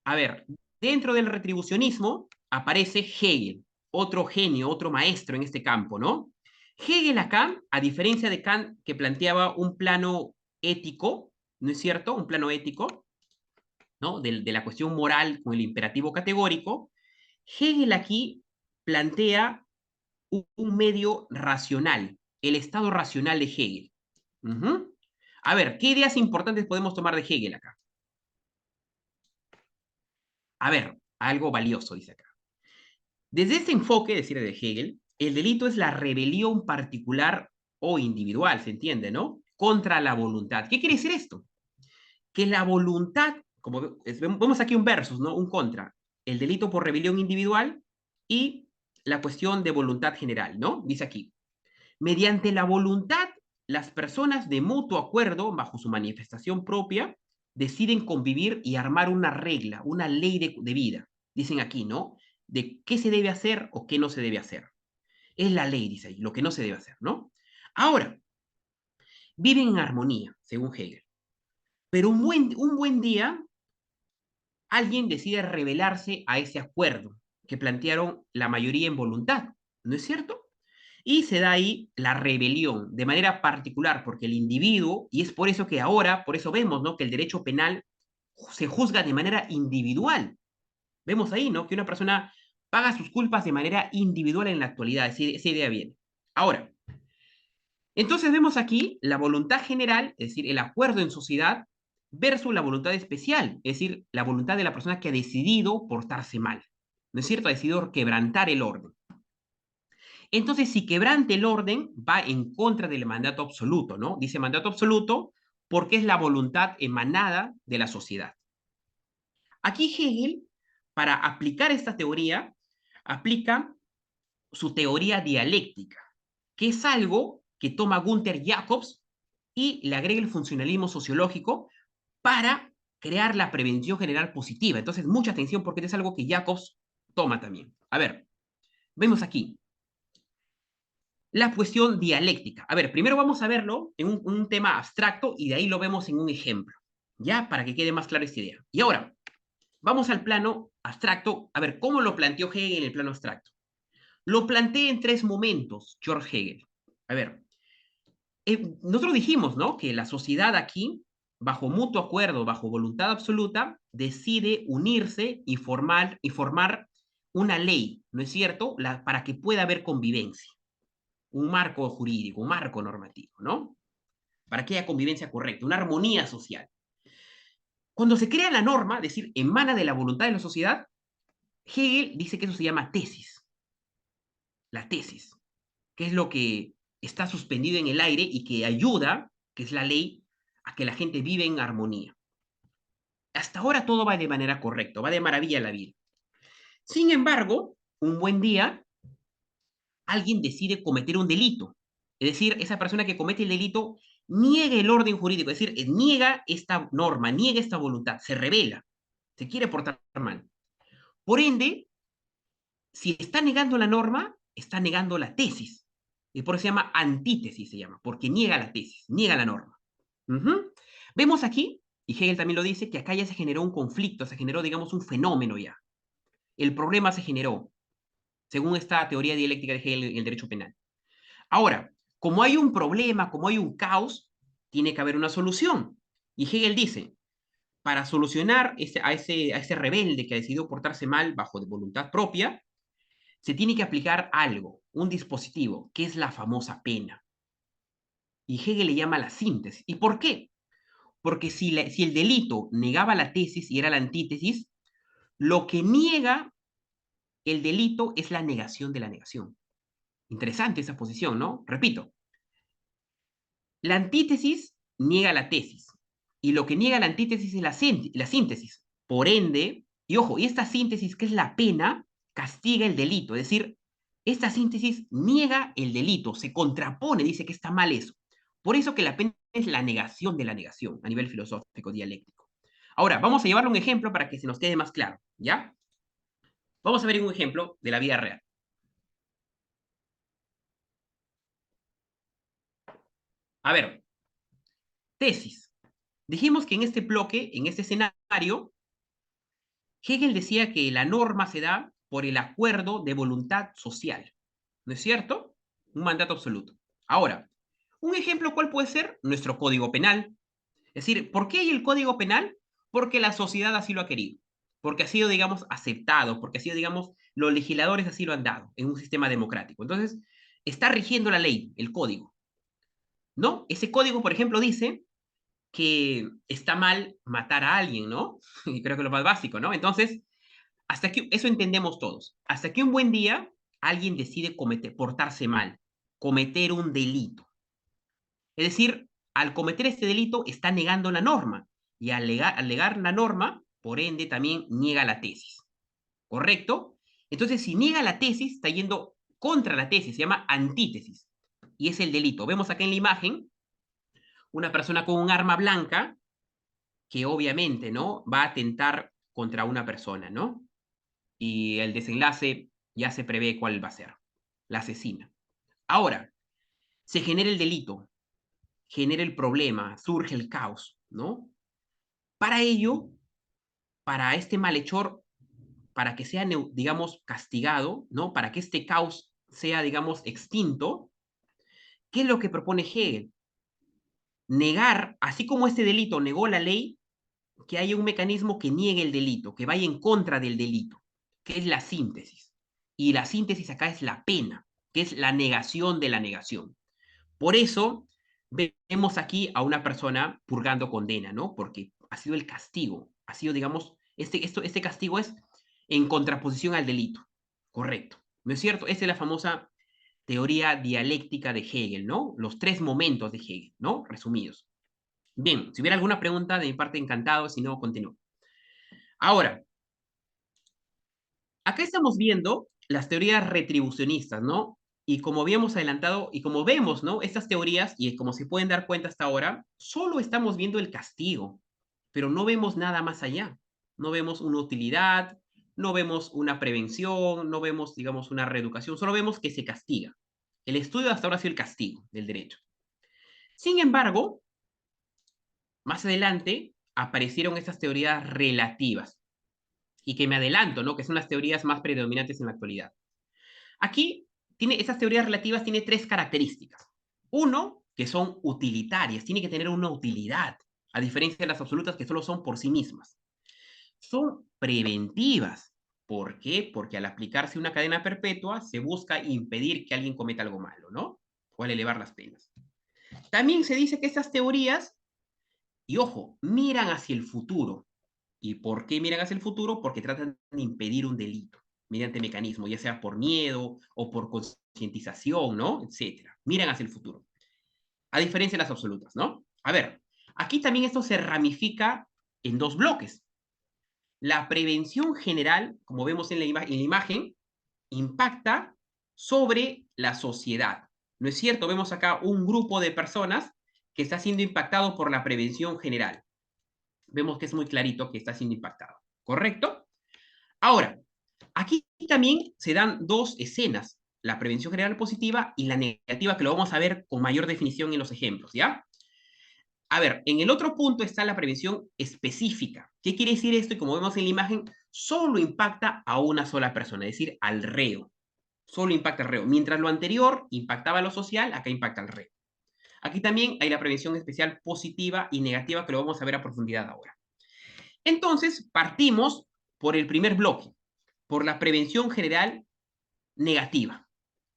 A ver, dentro del retribucionismo aparece Hegel, otro genio, otro maestro en este campo, ¿no? Hegel acá, a diferencia de Kant, que planteaba un plano ético, ¿no es cierto? Un plano ético, ¿no? De la cuestión moral con el imperativo categórico. Hegel aquí plantea un medio racional, el estado racional de Hegel. A ver, ¿qué ideas importantes podemos tomar de Hegel acá? A ver, algo valioso, dice acá. Desde este enfoque, es decir, de Hegel, el delito es la rebelión particular o individual, ¿se entiende, no? Contra la voluntad. ¿Qué quiere decir esto? Que la voluntad, como vemos aquí un versus, ¿no? Un contra. El delito por rebelión individual y la cuestión de voluntad general, ¿no? Dice aquí. Mediante la voluntad, las personas de mutuo acuerdo, bajo su manifestación propia, deciden convivir y armar una regla, una ley de vida. Dicen aquí, ¿no? De qué se debe hacer o qué no se debe hacer. Es la ley, dice ahí, lo que no se debe hacer, ¿no? Ahora, viven en armonía, según Hegel. Pero un buen día, alguien decide rebelarse a ese acuerdo que plantearon la mayoría en voluntad, ¿no es cierto? Y se da ahí la rebelión de manera particular, porque el individuo, y es por eso que ahora, por eso vemos, ¿no? Que el derecho penal se juzga de manera individual. Vemos ahí, ¿no? Que una persona paga sus culpas de manera individual en la actualidad. Esa idea viene. Ahora, entonces vemos aquí la voluntad general, es decir, el acuerdo en sociedad, versus la voluntad especial, es decir, la voluntad de la persona que ha decidido portarse mal. ¿No es cierto? Ha decidido quebrantar el orden. Entonces, si quebrante el orden, va en contra del mandato absoluto, ¿no? Dice mandato absoluto porque es la voluntad emanada de la sociedad. Aquí Hegel, para aplicar esta teoría, aplica su teoría dialéctica, que es algo que toma Gunther Jacobs y le agrega el funcionalismo sociológico para crear la prevención general positiva. Entonces, mucha atención porque es algo que Jacobs toma también. A ver, vemos aquí. La cuestión dialéctica. A ver, primero vamos a verlo en un tema abstracto y de ahí lo vemos en un ejemplo, ¿ya? Para que quede más clara esta idea. Y ahora, vamos al plano abstracto. A ver, ¿cómo lo planteó Hegel en el plano abstracto? Lo planteé en 3 momentos, George Hegel. A ver, nosotros dijimos, ¿no? Que la sociedad aquí, bajo mutuo acuerdo, bajo voluntad absoluta, decide unirse y formar una ley, ¿no es cierto? Para que pueda haber convivencia, un marco jurídico, un marco normativo, ¿no? Para que haya convivencia correcta, una armonía social. Cuando se crea la norma, es decir, emana de la voluntad de la sociedad, Hegel dice que eso se llama tesis. La tesis, que es lo que está suspendido en el aire y que ayuda, que es la ley, a que la gente vive en armonía. Hasta ahora todo va de manera correcta, va de maravilla la vida. Sin embargo, un buen día, alguien decide cometer un delito. Es decir, esa persona que comete el delito niega el orden jurídico, es decir, niega esta norma, niega esta voluntad, se revela, se quiere portar mal. Por ende, si está negando la norma, está negando la tesis. Y por eso se llama antítesis, se llama, porque niega la tesis, niega la norma. Vemos aquí, y Hegel también lo dice, que acá ya se generó un conflicto, se generó, digamos, un fenómeno ya. El problema se generó, según esta teoría dialéctica de Hegel en el derecho penal. Ahora, como hay un problema, como hay un caos, tiene que haber una solución. Y Hegel dice, para solucionar a ese rebelde que ha decidido portarse mal bajo de voluntad propia, se tiene que aplicar algo, un dispositivo, que es la famosa pena. Y Hegel le llama la síntesis. ¿Y por qué? Porque si el delito negaba la tesis y era la antítesis, lo que niega el delito es la negación de la negación. Interesante esa posición, ¿no? Repito, la antítesis niega la tesis y lo que niega la antítesis es la síntesis. Por ende, y ojo, y esta síntesis que es la pena, castiga el delito. Es decir, esta síntesis niega el delito, se contrapone, dice que está mal eso. Por eso que la pena es la negación de la negación a nivel filosófico dialéctico. Ahora, vamos a llevarle un ejemplo para que se nos quede más claro, ¿ya? Vamos a ver un ejemplo de la vida real. A ver, tesis. Dijimos que en este bloque, en este escenario, Hegel decía que la norma se da por el acuerdo de voluntad social. ¿No es cierto? Un mandato absoluto. Ahora, un ejemplo, ¿cuál puede ser? Nuestro Código Penal. Es decir, ¿por qué hay el Código Penal? Porque la sociedad así lo ha querido. Porque ha sido, digamos, aceptado. Porque ha sido, digamos, los legisladores así lo han dado en un sistema democrático. Entonces, está rigiendo la ley, el código. ¿No? Ese código, por ejemplo, dice que está mal matar a alguien, ¿no? Y creo que es lo más básico, ¿no? Entonces, hasta aquí, eso entendemos todos. Hasta que un buen día alguien decide portarse mal, cometer un delito. Es decir, al cometer este delito está negando la norma y al negar la norma, por ende, también niega la tesis. ¿Correcto? Entonces, si niega la tesis, está yendo contra la tesis, se llama antítesis y es el delito. Vemos acá en la imagen una persona con un arma blanca que obviamente, ¿no? Va a atentar contra una persona, ¿no? Y el desenlace ya se prevé cuál va a ser. La asesina. Ahora, se genera el delito, genera el problema, surge el caos, ¿no? Para ello, para este malhechor, para que sea, digamos, castigado, ¿no? Para que este caos sea, digamos, extinto, ¿qué es lo que propone Hegel? Negar, así como este delito negó la ley, que haya un mecanismo que niegue el delito, que vaya en contra del delito, que es la síntesis. Y la síntesis acá es la pena, que es la negación de la negación. Por eso vemos aquí a una persona purgando condena, ¿no? Porque ha sido el castigo, ha sido, digamos, este castigo es en contraposición al delito, correcto. ¿No es cierto? Esa es la famosa teoría dialéctica de Hegel, ¿no? Los tres momentos de Hegel, ¿no? Resumidos. Bien, si hubiera alguna pregunta de mi parte, encantado, si no, continúo. Ahora, acá estamos viendo las teorías retribucionistas, ¿no? Y como habíamos adelantado, y como vemos, ¿no? Estas teorías, y como se pueden dar cuenta hasta ahora, solo estamos viendo el castigo, pero no vemos nada más allá. No vemos una utilidad, no vemos una prevención, no vemos, digamos, una reeducación, solo vemos que se castiga. El estudio hasta ahora ha sido el castigo del derecho. Sin embargo, más adelante aparecieron estas teorías relativas, y que me adelanto, ¿no? Que son las teorías más predominantes en la actualidad. Aquí, esas teorías relativas tienen tres características. Uno, que son utilitarias, tiene que tener una utilidad, a diferencia de las absolutas que solo son por sí mismas. Son preventivas. ¿Por qué? Porque al aplicarse una cadena perpetua se busca impedir que alguien cometa algo malo, ¿no? O al elevar las penas. También se dice que estas teorías, y ojo, miran hacia el futuro. ¿Y por qué miran hacia el futuro? Porque tratan de impedir un delito mediante mecanismos, ya sea por miedo o por concientización, ¿no? Etcétera. Miran hacia el futuro. A diferencia de las absolutas, ¿no? A ver, aquí también esto se ramifica en dos bloques. La prevención general, como vemos en la imagen, impacta sobre la sociedad. ¿No es cierto? Vemos acá un grupo de personas que está siendo impactado por la prevención general. Vemos que es muy clarito que está siendo impactado. ¿Correcto? Ahora, aquí también se dan dos escenas. la prevención general positiva y la negativa, que lo vamos a ver con mayor definición en los ejemplos, ¿ya? A ver, en el otro punto está la prevención específica. ¿Qué quiere decir esto? Y como vemos en la imagen, solo impacta a una sola persona, es decir, al reo. Solo impacta al reo. Mientras lo anterior impactaba a lo social, acá impacta al reo. Aquí también hay la prevención especial positiva y negativa, que lo vamos a ver a profundidad ahora. Entonces, partimos por el primer bloque, por la prevención general negativa.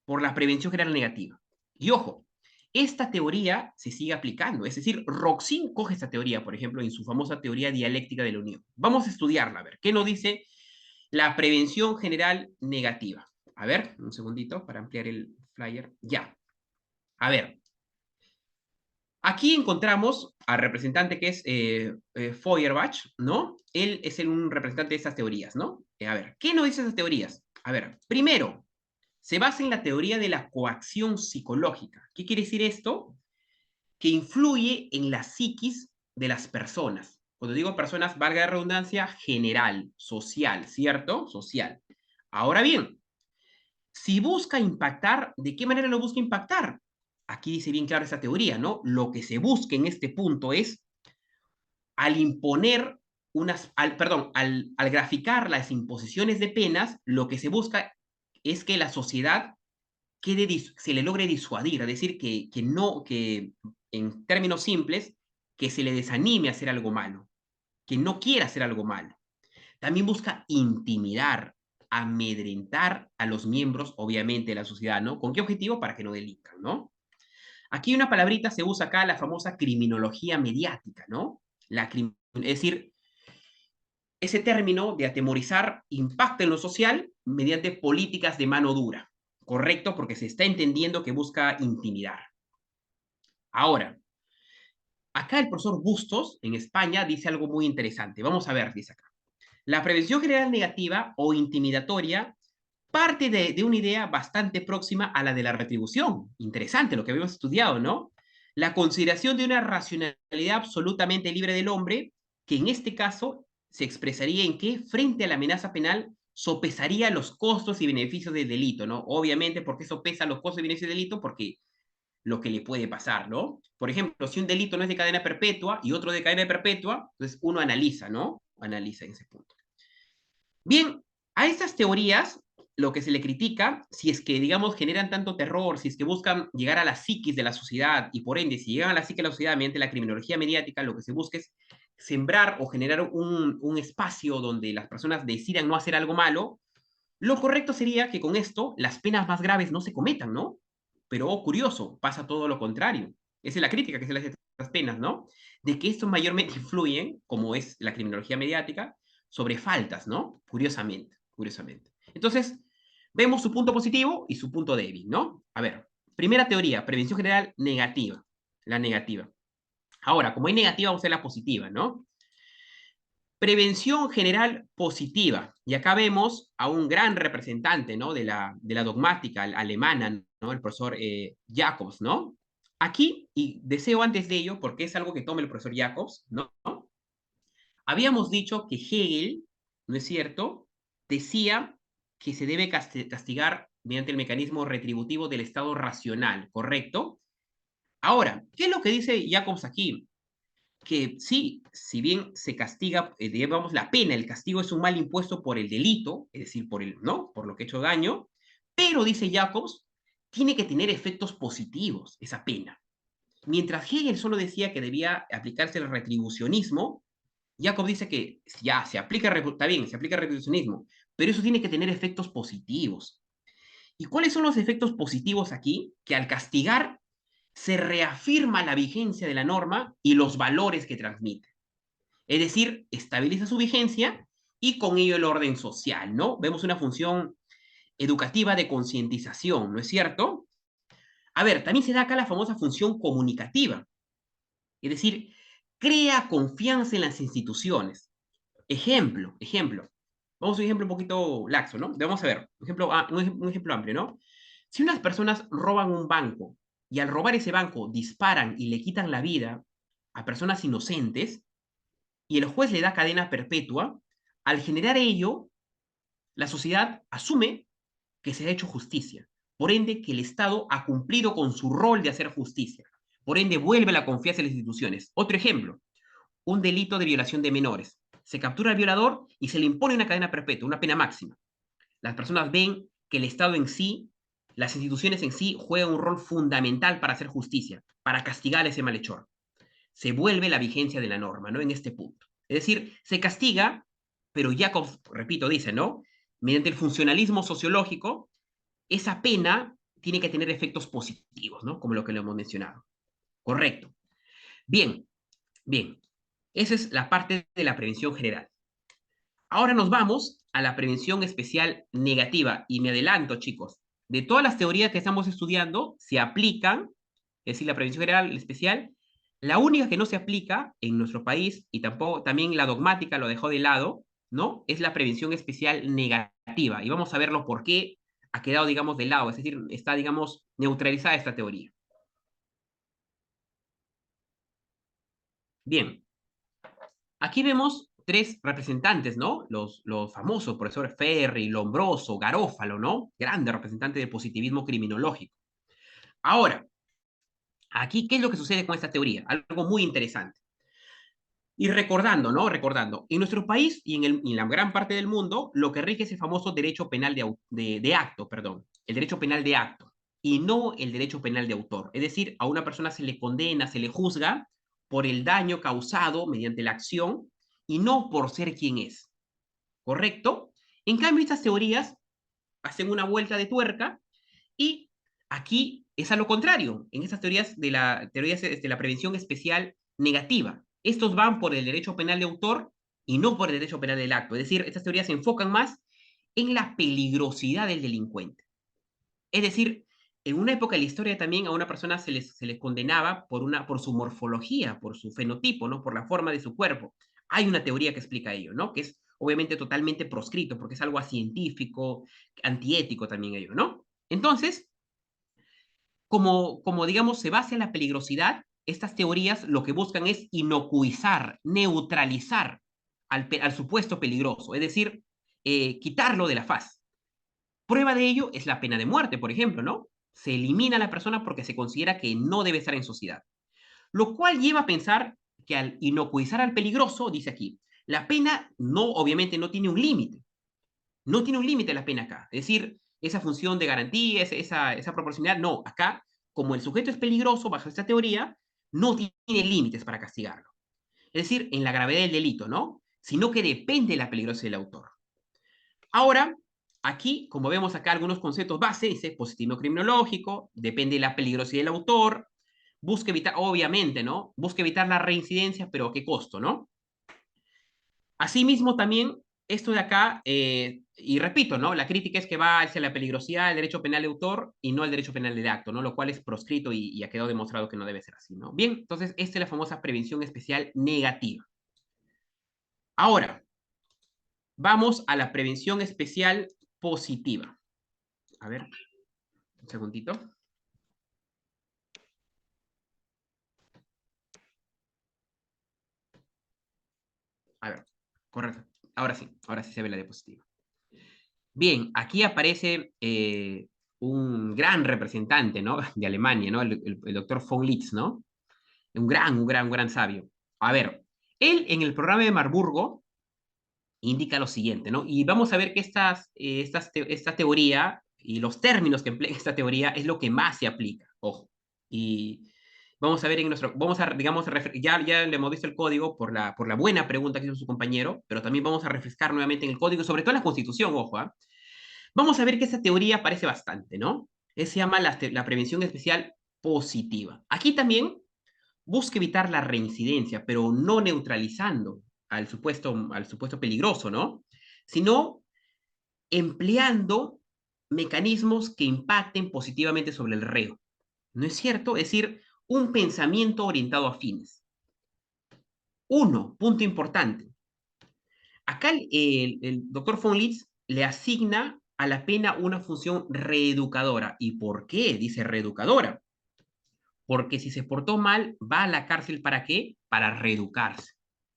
Por la prevención general negativa. Y ojo, esta teoría se sigue aplicando. Es decir, Roxin coge esta teoría, por ejemplo, en su famosa teoría dialéctica de la unión. Vamos a estudiarla, a ver, ¿qué nos dice la prevención general negativa? A ver, un segundito para ampliar el flyer. Ya. A ver, aquí encontramos al representante que es Feuerbach, ¿no? Él es un representante de estas teorías, ¿no? A ver, ¿qué nos dicen esas teorías? A ver, primero, se basa en la teoría de la coacción psicológica. ¿Qué quiere decir esto? Que influye en la psiquis de las personas. Cuando digo personas, valga la redundancia, general, social, ¿cierto? Social. Ahora bien, si busca impactar, ¿de qué manera lo busca impactar? Aquí dice bien claro esa teoría, ¿no? Lo que se busca en este punto es, al imponer al graficar las imposiciones de penas, lo que se busca es que la sociedad se le logre disuadir, es decir, que en términos simples, que se le desanime a hacer algo malo, que no quiera hacer algo malo. También busca intimidar, amedrentar a los miembros, obviamente, de la sociedad, ¿no? ¿Con qué objetivo? Para que no delincan, ¿no? Aquí una palabrita se usa acá, la famosa criminología mediática, ¿no? Es decir, ese término de atemorizar impacta en lo social mediante políticas de mano dura, ¿correcto? Porque se está entendiendo que busca intimidar. Ahora, acá el profesor Bustos, en España, dice algo muy interesante. Vamos a ver, dice acá. La prevención general negativa o intimidatoria parte de una idea bastante próxima a la de la retribución. Interesante lo que habíamos estudiado, ¿no? La consideración de una racionalidad absolutamente libre del hombre, que en este caso se expresaría en que, frente a la amenaza penal, sopesaría los costos y beneficios del delito, ¿no? Obviamente, ¿por qué sopesa los costos y beneficios del delito? Porque lo que le puede pasar, ¿no? Por ejemplo, si un delito no es de cadena perpetua y otro de cadena perpetua, entonces uno analiza, ¿no? Analiza en ese punto. Bien, a estas teorías lo que se le critica, si es que, digamos, generan tanto terror, si es que buscan llegar a la psiquis de la sociedad y por ende, si llegan a la psiquis de la sociedad mediante la criminología mediática, lo que se busca es sembrar o generar un espacio donde las personas decidan no hacer algo malo. Lo correcto sería que con esto las penas más graves no se cometan, ¿no? Pero, oh, curioso, pasa todo lo contrario. Esa es la crítica que se le hace a estas penas, ¿no? De que estos mayormente influyen, como es la criminología mediática, sobre faltas, ¿no? Curiosamente, curiosamente. Entonces, vemos su punto positivo y su punto débil, ¿no? A ver, primera teoría, prevención general negativa, la negativa. Ahora, como hay negativa, vamos a ver la positiva, ¿no? Prevención general positiva. Y acá vemos a un gran representante, ¿no? de la dogmática alemana, ¿no? El profesor Jacobs, ¿no? Aquí, y deseo antes de ello, porque es algo que toma el profesor Jacobs, ¿no? Habíamos dicho que Hegel, ¿no es cierto?, decía que se debe castigar mediante el mecanismo retributivo del Estado racional, ¿correcto? Ahora, ¿qué es lo que dice Jacobs aquí? Que sí, si bien se castiga, digamos, la pena, el castigo es un mal impuesto por el delito, es decir, ¿no? Por lo que ha hecho daño, pero, dice Jacobs, tiene que tener efectos positivos esa pena. Mientras Hegel solo decía que debía aplicarse el retribucionismo, Jacob dice que ya está bien, se aplica el retribucionismo, pero eso tiene que tener efectos positivos. ¿Y cuáles son los efectos positivos aquí? Que al castigar se reafirma la vigencia de la norma y los valores que transmite. Es decir, estabiliza su vigencia y con ello el orden social, ¿no? Vemos una función educativa de concientización, ¿no es cierto? A ver, también se da acá la famosa función comunicativa, es decir, crea confianza en las instituciones. Ejemplo. Vamos a un ejemplo un poquito laxo, ¿no? Vamos a ver, un ejemplo amplio, ¿no? Si unas personas roban un banco y al robar ese banco disparan y le quitan la vida a personas inocentes y el juez le da cadena perpetua, al generar ello, la sociedad asume que se ha hecho justicia. Por ende, que el Estado ha cumplido con su rol de hacer justicia. Por ende, vuelve la confianza en las instituciones. Otro ejemplo, un delito de violación de menores. Se captura al violador y se le impone una cadena perpetua, una pena máxima. Las personas ven que el Estado en sí, las instituciones en sí, juegan un rol fundamental para hacer justicia, para castigar a ese malhechor. Se vuelve la vigencia de la norma, ¿no? En este punto. Es decir, se castiga, pero Jacob, repito, dice, ¿no? Mediante el funcionalismo sociológico, esa pena tiene que tener efectos positivos, ¿no? Como lo que le hemos mencionado. Correcto. Bien, bien. Esa es la parte de la prevención general. Ahora nos vamos a la prevención especial negativa. Y me adelanto, chicos. De todas las teorías que estamos estudiando, se aplican, es decir, la prevención general, la especial, la única que no se aplica en nuestro país, y tampoco, también la dogmática lo dejó de lado, ¿no? Es la prevención especial negativa. Y vamos a verlo por qué ha quedado, digamos, de lado. Es decir, está, digamos, neutralizada esta teoría. Bien. Aquí vemos tres representantes, ¿no? Los famosos profesores Ferri, Lombroso, Garófalo, ¿no? Grandes representantes del positivismo criminológico. Ahora, aquí, ¿qué es lo que sucede con esta teoría? Algo muy interesante. Y recordando, ¿no? Recordando, en nuestro país y en la gran parte del mundo, lo que rige es el famoso derecho penal de acto, perdón, el derecho penal de acto, y no el derecho penal de autor. Es decir, a una persona se le condena, se le juzga por el daño causado mediante la acción y no por ser quien es. ¿Correcto? En cambio, estas teorías hacen una vuelta de tuerca y aquí es a lo contrario. En estas teorías de la prevención especial negativa, estos van por el derecho penal de autor y no por el derecho penal del acto. Es decir, estas teorías se enfocan más en la peligrosidad del delincuente. Es decir, en una época de la historia también a una persona se les condenaba por su morfología, por su fenotipo, ¿no? Por la forma de su cuerpo. Hay una teoría que explica ello, ¿no? Que es obviamente totalmente proscrito, porque es algo acientífico, antiético también ello, ¿no? Entonces, como digamos, se basa en la peligrosidad, estas teorías lo que buscan es inocuizar, neutralizar al supuesto peligroso, es decir, quitarlo de la faz. Prueba de ello es la pena de muerte, por ejemplo, ¿no? Se elimina a la persona porque se considera que no debe estar en sociedad. Lo cual lleva a pensar que al inocuizar al peligroso, dice aquí, la pena no, obviamente no tiene un límite. No tiene un límite la pena acá. Es decir, esa función de garantía, esa proporcionalidad, no. Acá, como el sujeto es peligroso, bajo esta teoría, no tiene límites para castigarlo. Es decir, en la gravedad del delito, ¿no? Sino que depende de la peligrosidad del autor. Ahora, aquí, como vemos acá algunos conceptos base, dice positivismo criminológico, depende de la peligrosidad del autor, busca evitar, obviamente, ¿no? Busca evitar la reincidencia, pero ¿a qué costo, no? Asimismo, también, esto de acá, y repito, ¿no? La crítica es que va hacia la peligrosidad del derecho penal de autor y no el derecho penal del acto, ¿no? Lo cual es proscrito y ha quedado demostrado que no debe ser así, ¿no? Bien, entonces, esta es la famosa prevención especial negativa. Ahora, vamos a la prevención especial positiva. A ver, un segundito. A ver, correcto. Ahora sí se ve la diapositiva. Bien, aquí aparece un gran representante, ¿no? De Alemania, ¿no? El doctor von Litz, ¿no? Un gran sabio. A ver, él en el programa de Marburgo indica lo siguiente, ¿no? Y vamos a ver que esta teoría y los términos que emplea esta teoría es lo que más se aplica, ojo. Y vamos a ver digamos, ya le hemos visto el código por la buena pregunta que hizo su compañero, pero también vamos a refrescar nuevamente en el código, sobre todo en la Constitución, ojo, ¿eh? Vamos a ver que esta teoría aparece bastante, ¿no? Se llama la prevención especial positiva. Aquí también busca evitar la reincidencia, pero no neutralizando al supuesto peligroso, ¿no? Sino empleando mecanismos que impacten positivamente sobre el reo. ¿No es cierto? Es decir, un pensamiento orientado a fines. Uno, punto importante. Acá el doctor von Litz le asigna a la pena una función reeducadora. ¿Y por qué dice reeducadora? Porque si se portó mal, va a la cárcel ¿para qué? Para reeducarse,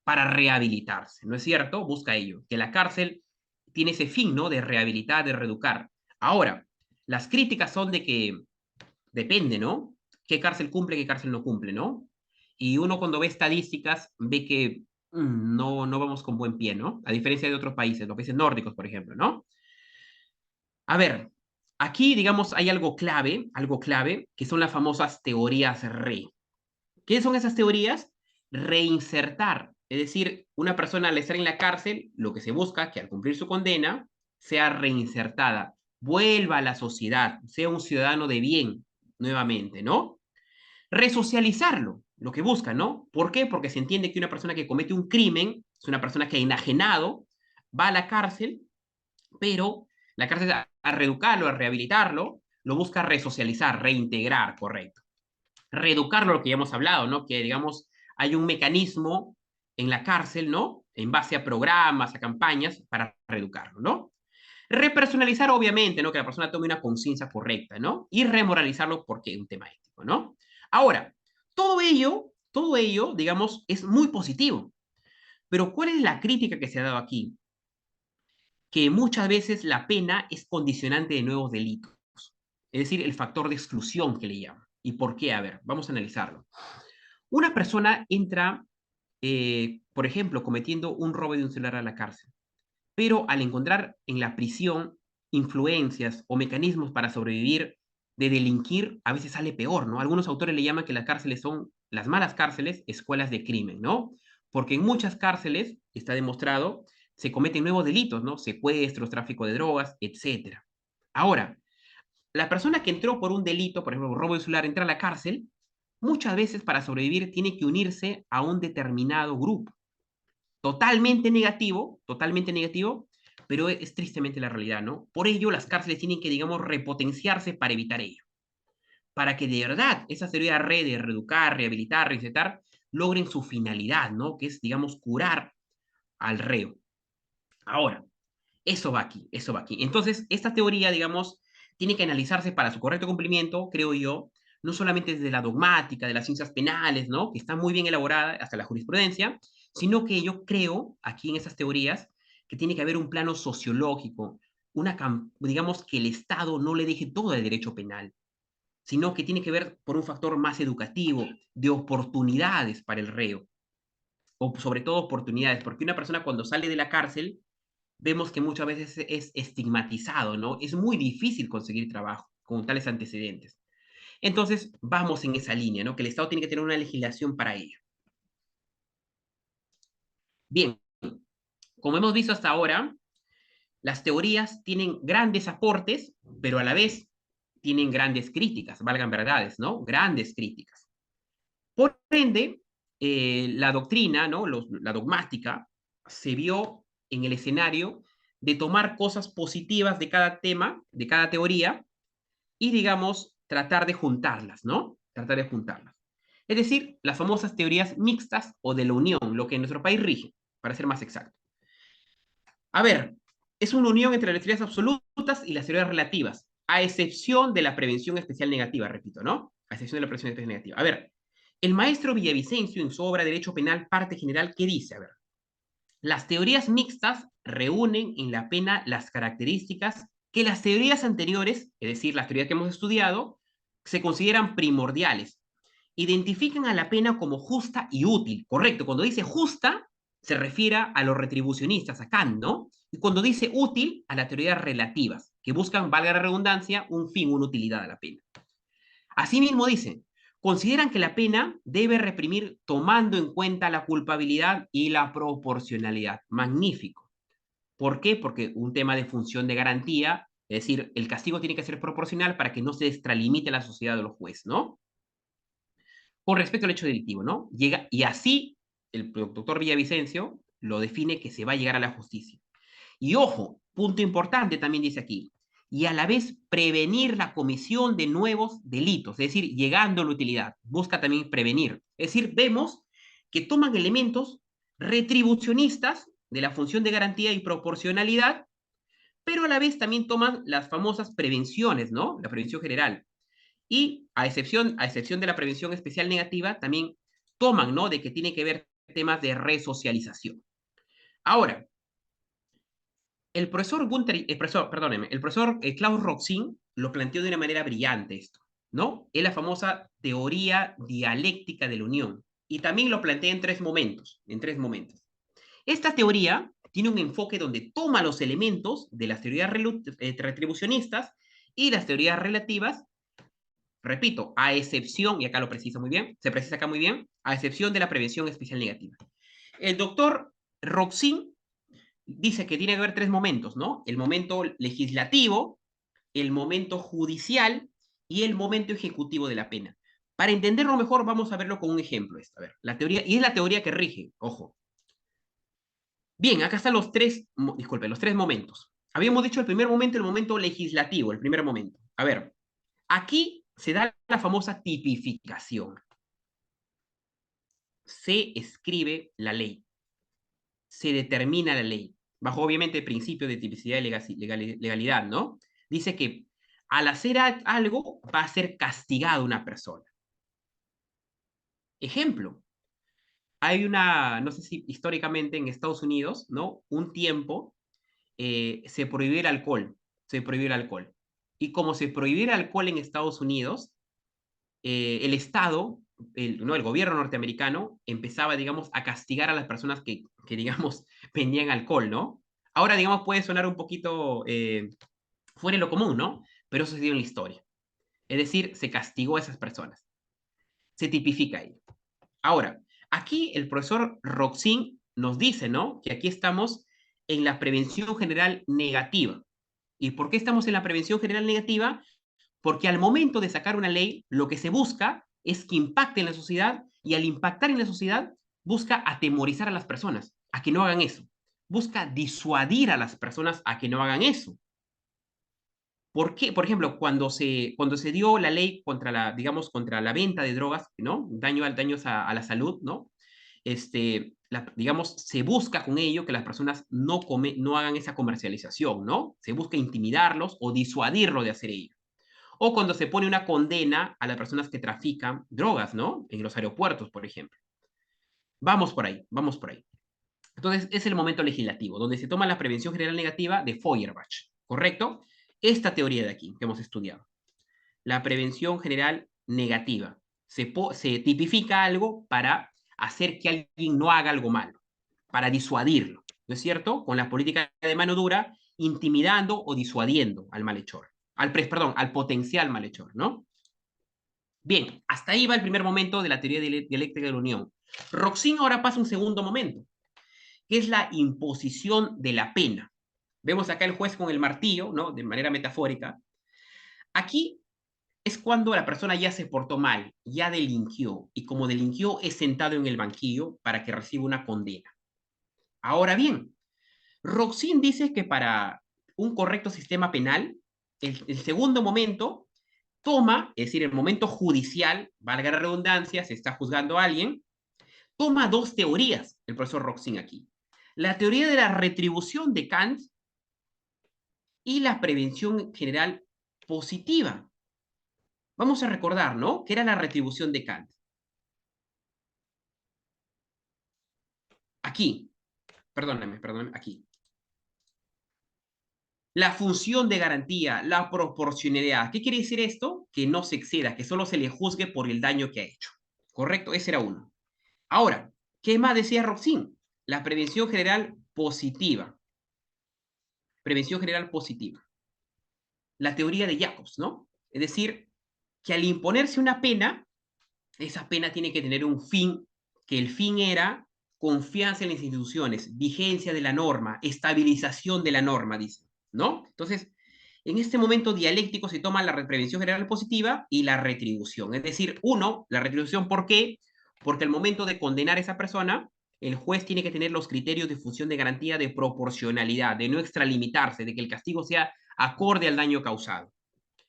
para rehabilitarse, ¿no es cierto? Busca ello, que la cárcel tiene ese fin, ¿no? De rehabilitar, de reeducar. Ahora, Las críticas son de que depende, ¿no? ¿Qué cárcel cumple, qué cárcel no cumple, ¿no? Y uno cuando ve estadísticas ve que no vamos con buen pie, ¿no? A diferencia de otros países, los países nórdicos, por ejemplo, ¿no? A ver, aquí, digamos, hay algo clave, que son las famosas teorías RE. ¿Qué son esas teorías? Reinsertar. Es decir, una persona al estar en la cárcel, lo que se busca que al cumplir su condena sea reinsertada, vuelva a la sociedad, sea un ciudadano de bien nuevamente, ¿no? Resocializarlo, lo que busca, ¿no? ¿Por qué? Porque se entiende que una persona que comete un crimen es una persona que ha enajenado, va a la cárcel, pero la cárcel a reeducarlo, a rehabilitarlo, lo busca resocializar, reintegrar, correcto. Reeducarlo, lo que ya hemos hablado, ¿no? Que, digamos, hay un mecanismo en la cárcel, ¿no? En base a programas, a campañas, para reeducarlo, ¿no? Repersonalizar, obviamente, ¿no? Que la persona tome una conciencia correcta, ¿no? Y remoralizarlo porque es un tema ético, ¿no? Ahora, todo ello, digamos, es muy positivo. Pero ¿cuál es la crítica que se ha dado aquí? Que muchas veces la pena es condicionante de nuevos delitos. Es decir, el factor de exclusión que le llaman. ¿Y por qué? A ver, vamos a analizarlo. Una persona entra, por ejemplo, cometiendo un robo de un celular a la cárcel, pero al encontrar en la prisión influencias o mecanismos para sobrevivir de delinquir, a veces sale peor, ¿no? Algunos autores le llaman que las cárceles son, las malas cárceles, escuelas de crimen, ¿no? Porque en muchas cárceles, está demostrado, se cometen nuevos delitos, ¿no? Secuestros, tráfico de drogas, etcétera. Ahora, la persona que entró por un delito, por ejemplo, un robo de celular, entra a la cárcel, muchas veces para sobrevivir tiene que unirse a un determinado grupo. Totalmente negativo, pero es tristemente la realidad, ¿no? Por ello, las cárceles tienen que, digamos, repotenciarse para evitar ello. Para que de verdad esa teoría de red de reeducar, rehabilitar, reinsertar, logren su finalidad, ¿no? Que es, digamos, curar al reo. Ahora, eso va aquí, eso va aquí. Entonces, esta teoría, digamos, tiene que analizarse para su correcto cumplimiento, creo yo, no solamente desde la dogmática, de las ciencias penales, ¿no? Que está muy bien elaborada hasta la jurisprudencia, sino que yo creo, aquí en esas teorías, que tiene que haber un plano sociológico, digamos que el Estado no le deje todo el derecho penal, sino que tiene que ver por un factor más educativo, de oportunidades para el reo, o sobre todo oportunidades, porque una persona cuando sale de la cárcel vemos que muchas veces es estigmatizado, ¿no? Es muy difícil conseguir trabajo con tales antecedentes. Entonces, vamos en esa línea, ¿no? Que el Estado tiene que tener una legislación para ello. Bien, como hemos visto hasta ahora, las teorías tienen grandes aportes, pero a la vez tienen grandes críticas, valgan verdades, ¿no? Grandes críticas. Por ende, la doctrina, ¿no? La dogmática, se vio en el escenario de tomar cosas positivas de cada tema, de cada teoría, y, digamos, tratar de juntarlas, ¿no? Tratar de juntarlas. Es decir, las famosas teorías mixtas o de la unión, lo que en nuestro país rige, para ser más exacto. A ver, es una unión entre las teorías absolutas y las teorías relativas, a excepción de la prevención especial negativa, repito, ¿no? A excepción de la prevención especial negativa. A ver, el maestro Villavicencio, en su obra Derecho Penal, parte general, ¿qué dice? A ver, las teorías mixtas reúnen en la pena las características que las teorías anteriores, es decir, las teorías que hemos estudiado, se consideran primordiales. Identifican a la pena como justa y útil. Correcto, cuando dice justa, se refiere a los retribucionistas, a Kant, ¿no? Y cuando dice útil, a las teorías relativas, que buscan, valga la redundancia, un fin, una utilidad a la pena. Asimismo dicen, consideran que la pena debe reprimir tomando en cuenta la culpabilidad y la proporcionalidad. Magnífico. ¿Por qué? Porque un tema de función de garantía, es decir, el castigo tiene que ser proporcional para que no se extralimite la sociedad de los jueces, ¿no? Con respecto al hecho delictivo, ¿no? Llega, y así el doctor Villavicencio lo define que se va a llegar a la justicia. Y ojo, punto importante también dice aquí, y a la vez prevenir la comisión de nuevos delitos, es decir, llegando a la utilidad, busca también prevenir. Es decir, vemos que toman elementos retribucionistas de la función de garantía y proporcionalidad, pero a la vez también toman las famosas prevenciones, ¿no? La prevención general. Y a excepción de la prevención especial negativa, también toman, ¿no? De que tiene que ver temas de resocialización. Ahora, el profesor Gunther, perdóneme, el profesor Klaus Roxin lo planteó de una manera brillante esto, ¿no? Es la famosa teoría dialéctica de la unión. Y también lo plantea en tres momentos, Esta teoría tiene un enfoque donde toma los elementos de las teorías retribucionistas y las teorías relativas, repito, a excepción, y acá lo preciso muy bien, se precisa acá muy bien, a excepción de la prevención especial negativa. El doctor Roxin dice que tiene que haber tres momentos, ¿no? El momento legislativo, el momento judicial y el momento ejecutivo de la pena. Para entenderlo mejor, vamos a verlo con un ejemplo. A ver, la teoría, y es la teoría que rige, ojo. Bien, acá están los tres momentos. Habíamos dicho el primer momento, el momento legislativo, el primer momento. A ver, aquí se da la famosa tipificación. Se escribe la ley. Se determina la ley. Bajo, obviamente, el principio de tipicidad y legalidad, ¿no? Dice que al hacer algo va a ser castigado una persona. Ejemplo, hay una, no sé si históricamente en Estados Unidos, ¿no? Un tiempo se prohibió el alcohol, Y como se prohibió el alcohol en Estados Unidos, el Estado, ¿no? El gobierno norteamericano empezaba, digamos, a castigar a las personas que digamos, vendían alcohol, ¿no? Ahora, digamos, puede sonar un poquito fuera de lo común, ¿no? Pero eso se dio en la historia. Es decir, se castigó a esas personas. Se tipifica ahí. Ahora, aquí el profesor Roxin nos dice, ¿no? Que aquí estamos en la prevención general negativa. ¿Y por qué estamos en la prevención general negativa? Porque al momento de sacar una ley, lo que se busca es que impacte en la sociedad y al impactar en la sociedad, busca atemorizar a las personas a que no hagan eso. Busca disuadir a las personas a que no hagan eso. ¿Por qué? Por ejemplo, cuando se dio la ley contra la, digamos, contra la venta de drogas, ¿no? Daños a la salud, ¿no? Digamos, se busca con ello que las personas no hagan esa comercialización, ¿no? Se busca intimidarlos o disuadirlos de hacer ello. O cuando se pone una condena a las personas que trafican drogas, ¿no? En los aeropuertos, por ejemplo. Vamos por ahí, vamos por ahí. Entonces, es el momento legislativo, donde se toma la prevención general negativa de Feuerbach, ¿correcto? Esta teoría de aquí que hemos estudiado. La prevención general negativa. Se tipifica algo para hacer que alguien no haga algo malo, para disuadirlo, ¿no es cierto? Con la política de mano dura, intimidando o disuadiendo al malhechor, al potencial malhechor, ¿no? Bien, hasta ahí va el primer momento de la teoría dialéctica de la unión. Roxin ahora pasa un segundo momento, que es la imposición de la pena. Vemos acá el juez con el martillo, ¿no? De manera metafórica. Aquí es cuando la persona ya se portó mal, ya delinquió, y como delinquió es sentado en el banquillo para que reciba una condena. Ahora bien, Roxin dice que para un correcto sistema penal, el segundo momento toma, es decir, el momento judicial, valga la redundancia, se está juzgando a alguien, toma dos teorías, el profesor Roxin aquí. La teoría de la retribución de Kant y la prevención general positiva. Vamos a recordar, ¿no? ¿Qué era la retribución de Kant? Aquí, perdóname, aquí. La función de garantía, la proporcionalidad. ¿Qué quiere decir esto? Que no se exceda, que solo se le juzgue por el daño que ha hecho. ¿Correcto? Ese era uno. Ahora, ¿qué más decía Roxin? La prevención general positiva. Prevención general positiva. La teoría de Jacobs, ¿no? Es decir, que al imponerse una pena, esa pena tiene que tener un fin, que el fin era confianza en las instituciones, vigencia de la norma, estabilización de la norma, dice, ¿no? Entonces, en este momento dialéctico se toma la prevención general positiva y la retribución. Es decir, uno, la retribución, ¿por qué? Porque al momento de condenar a esa persona, el juez tiene que tener los criterios de función de garantía de proporcionalidad, de no extralimitarse, de que el castigo sea acorde al daño causado,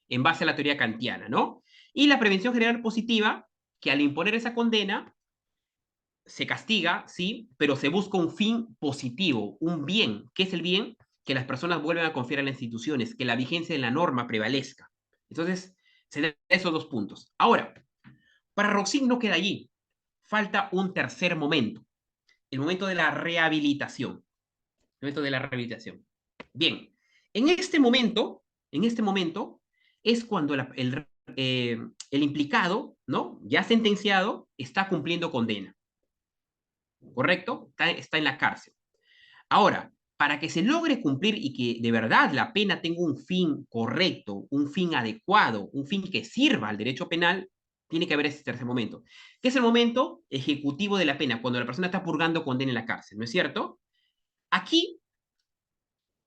en base a la teoría kantiana, ¿no? Y la prevención general positiva, que al imponer esa condena, se castiga, sí, pero se busca un fin positivo, un bien. ¿Qué es el bien? Que las personas vuelvan a confiar en las instituciones, que la vigencia de la norma prevalezca. Entonces, se dan esos dos puntos. Ahora, para Roxin no queda allí. Falta un tercer momento, el momento de la rehabilitación. El momento de la rehabilitación. Bien, en este momento es cuando el implicado, ¿no? Ya sentenciado, está cumpliendo condena, ¿correcto? Está en la cárcel. Ahora, para que se logre cumplir y que de verdad la pena tenga un fin correcto, un fin adecuado, un fin que sirva al derecho penal, tiene que haber ese tercer momento, que es el momento ejecutivo de la pena, cuando la persona está purgando condena en la cárcel, ¿no es cierto? Aquí